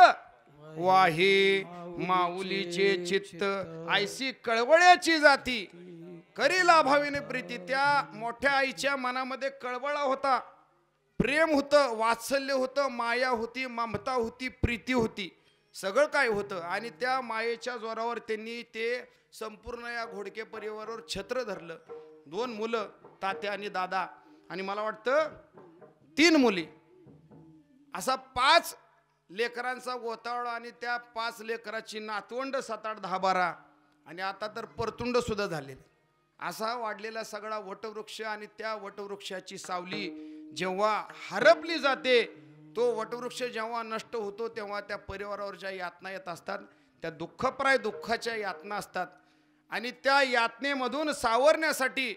वाहे माऊलीचे चित्त, आईसी कळवळ्याची जाती करी लाभाविने प्रीती. त्या मोठ्या आईच्या मनामध्ये कळवळा होता, प्रेम होतं, वात्सल्य होतं, माया होती, ममता होती, प्रीती होती, सगळं काय होतं. आणि त्या मायेच्या जोरावर त्यांनी ते संपूर्ण या घोडके परिवारावर छत्र धरलं. 2 मुलं, तात्या आणि दादा, आणि मला वाटतं 3 मुली, असा 5 लेकरांचा गोतावळा. आणि त्या 5 लेकराची नातवंड 7, 8, 10, 12 आणि आता तर परतुंड सुद्धा झालेले. असा वाढलेला सगळा वटवृक्ष. आणि त्या वटवृक्षाची सावली जेव्हा हरपली जाते, तो वटवृक्ष जेव्हा नष्ट होतो तेव्हा त्या परिवारावर ज्या यातना येत असतात त्या दुःखप्राय दुःखाच्या यातना असतात. आणि त्या यातनेमधून सावरण्यासाठी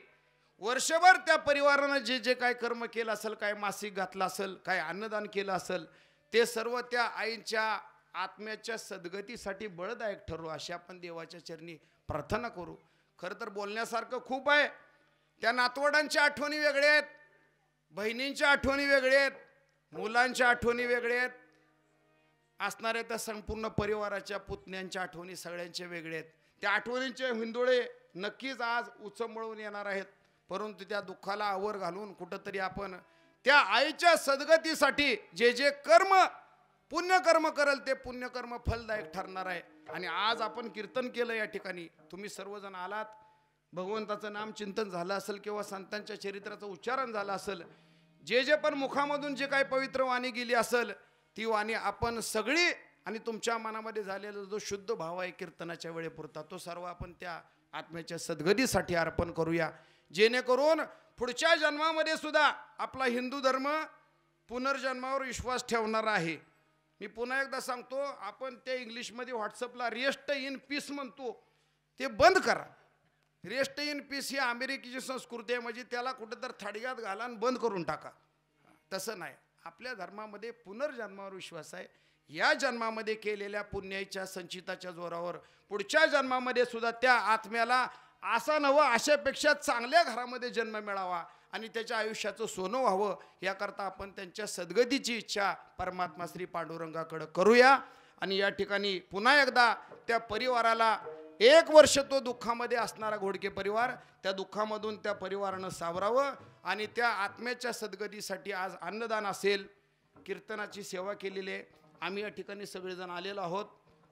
वर्षभर त्या परिवारानं जे जे काय कर्म केलं असेल, काय मासिक घातलं असेल, काय अन्नदान केलं असेल, ते सर्व त्या आईच्या आत्म्याच्या सद्गतीसाठी बळदायक ठरू, अशी आपण देवाच्या चरणी प्रार्थना करू. खरं तर बोलण्यासारखं खूप आहे. त्या नातवंडांच्या आठवणी वेगळ्या आहेत, बहिणींच्या आठवणी वेगळ्या आहेत, मुलांच्या आठवणी वेगळ्या आहेत, असणाऱ्या त्या संपूर्ण परिवाराच्या पुतण्यांच्या आठवणी सगळ्यांच्या वेगळ्या आहेत. त्या आठवणींचे हिंदोळे नक्कीच आज उचंबळून येणार आहेत. परंतु त्या दुःखाला आवर घालून कुठंतरी आपण त्या आईच्या सद्गतीसाठी जे जे कर्म पुण्यकर्म करल ते पुण्यकर्म फलदायक ठरणार आहे. आणि आज आपण कीर्तन केलं या ठिकाणी, तुम्ही सर्वजण आलात, भगवंताचं नाम चिंतन झालं असेल किंवा संतांच्या चरित्राचं उच्चारण झालं असेल, जे जे पण मुखामधून जे काही पवित्र वाणी गेली असेल ती वाणी आपण सगळी, आणि तुमच्या मनामध्ये झालेला जो शुद्ध भाव आहे कीर्तनाच्या वेळेपुरता, तो सर्व आपण त्या आत्म्याच्या सद्गतीसाठी अर्पण करूया, जेणेकरून पुढच्या जन्मामध्ये सुद्धा आपला हिंदू धर्म पुनर्जन्मावर विश्वास ठेवणारा आहे. मी पुन्हा एकदा सांगतो, आपण ते इंग्लिशमध्ये व्हॉट्सअपला रेस्ट इन पीस म्हणतो, ते बंद करा. रेस्ट इन पीस ही अमेरिकेची संस्कृती आहे, म्हणजे त्याला कुठं तर थडग्यात घाला आणि बंद करून टाका. तसं नाही, आपल्या धर्मामध्ये पुनर्जन्मावर विश्वास आहे. या जन्मामध्ये केलेल्या पुण्याच्या संचिताच्या जोरावर पुढच्या जन्मामध्ये सुद्धा त्या आत्म्याला असा नवं, अशापेक्षा चांगल्या घरामध्ये जन्म मिळावा आणि त्याच्या आयुष्याचं सोनं व्हावं, याकरता आपण त्यांच्या सद्गतीची इच्छा परमात्मा श्री पांडुरंगाकडे करूया. आणि या ठिकाणी पुन्हा एकदा त्या परिवाराला 1 वर्ष तो दुःखामध्ये असणारा घोडके परिवार, त्या दुःखामधून त्या परिवारानं सावरावं आणि त्या आत्म्याच्या सद्गतीसाठी आज अन्नदान असेल, कीर्तनाची सेवा केलेली आहे. आम्ही या ठिकाणी सगळेजण आलेलो आहोत.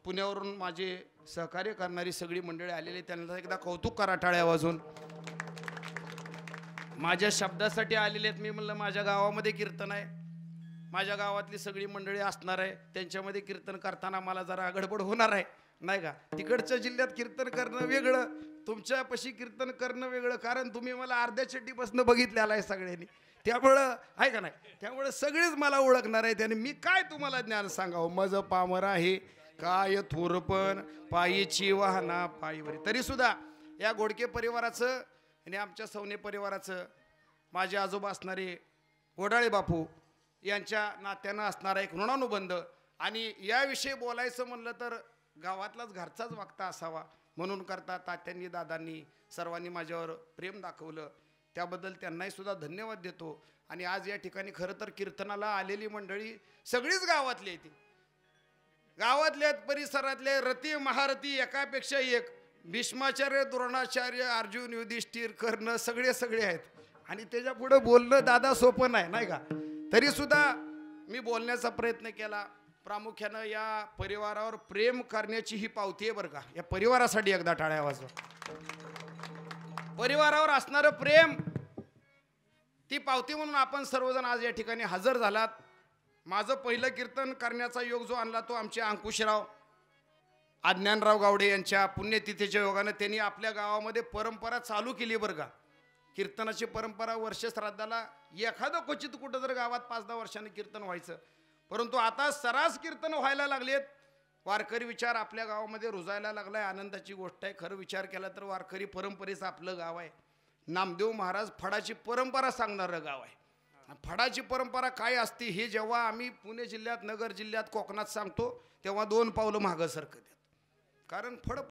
पुण्यावरून माझे सहकार्य करणारी सगळी मंडळी आलेली, त्यांना एकदा कौतुक करा टाळ्या वाजून. माझ्या शब्दासाठी आलेले आहेत. मी म्हणलं माझ्या गावामध्ये कीर्तन आहे, माझ्या गावातली सगळी मंडळी असणार आहे, त्यांच्यामध्ये कीर्तन करताना मला जरा गडबड होणार आहे नाही का. तिकडच्या जिल्ह्यात कीर्तन करणं वेगळं, तुमच्यापाशी कीर्तन करणं वेगळं, कारण तुम्ही मला अर्ध्या चड्डीपासून बघितलेलं आहे सगळ्यांनी, त्यामुळं आहे का नाही. त्यामुळे सगळेच मला ओळखणार आहेत आणि मी काय तुम्हाला ज्ञान सांगावं. माझं पामर आहे काय थोरपण पायीची वाहना पायीवरी. तरी सुद्धा या गोडके परिवाराचं आणि आमच्या सवने परिवाराचं, माझे आजोबा असणारे गोडाळे बापू यांच्या नात्यानं असणारा एक ऋणानुबंध, आणि याविषयी बोलायचं म्हणलं तर गावातलाच घरचाच वागता असावा म्हणून करता तात्यांनी दादांनी सर्वांनी माझ्यावर प्रेम दाखवलं, त्याबद्दल त्यांनाही सुद्धा धन्यवाद देतो. आणि आज या ठिकाणी खरं तर कीर्तनाला आलेली मंडळी सगळीच गावातली आहे, ती गावातल्या परिसरातले रती महारथी एकापेक्षा एक, भीष्माचार्य द्रोणाचार्य अर्जुन युधिष्ठिर कर्ण सगळे आहेत. आणि त्याच्या पुढे बोलणं दादा सोपं नाही का. तरी सुद्धा मी बोलण्याचा प्रयत्न केला. प्रामुख्यानं या परिवारावर प्रेम करण्याची ही पावती आहे बरं का. या परिवारासाठी एकदा टाळ्या वाजवा. परिवारावर असणारं प्रेम ती पावती म्हणून आपण सर्वजण आज या ठिकाणी हजर झालात. माझं पहिलं कीर्तन करण्याचा योग जो आणला तो आमचे अंकुशराव अज्ञानराव गावडे यांच्या पुण्यतिथीच्या योगानं त्यांनी आपल्या गावामध्ये परंपरा चालू केली बरं का. कीर्तनाची परंपरा वर्ष श्राद्धाला एखादं क्वचित कुठं जर गावात 5-10 वर्षांनी कीर्तन व्हायचं, परंतु आता सरास कीर्तन व्हायला लागलेत. वारकरी विचार आपल्या गावामध्ये रुजायला लागलाय, आनंदाची गोष्ट आहे. खरं विचार केला तर वारकरी परंपरेचं आपलं गाव आहे. नामदेव महाराज फडाची परंपरा सांगणारं गाव आहे. फडाची परंपरा काय असते हे जेव्हा आम्ही पुणे जिल्ह्यात, नगर जिल्ह्यात, कोकणात सांगतो तेव्हा 2 पावलं मागं सरकत. कारण फड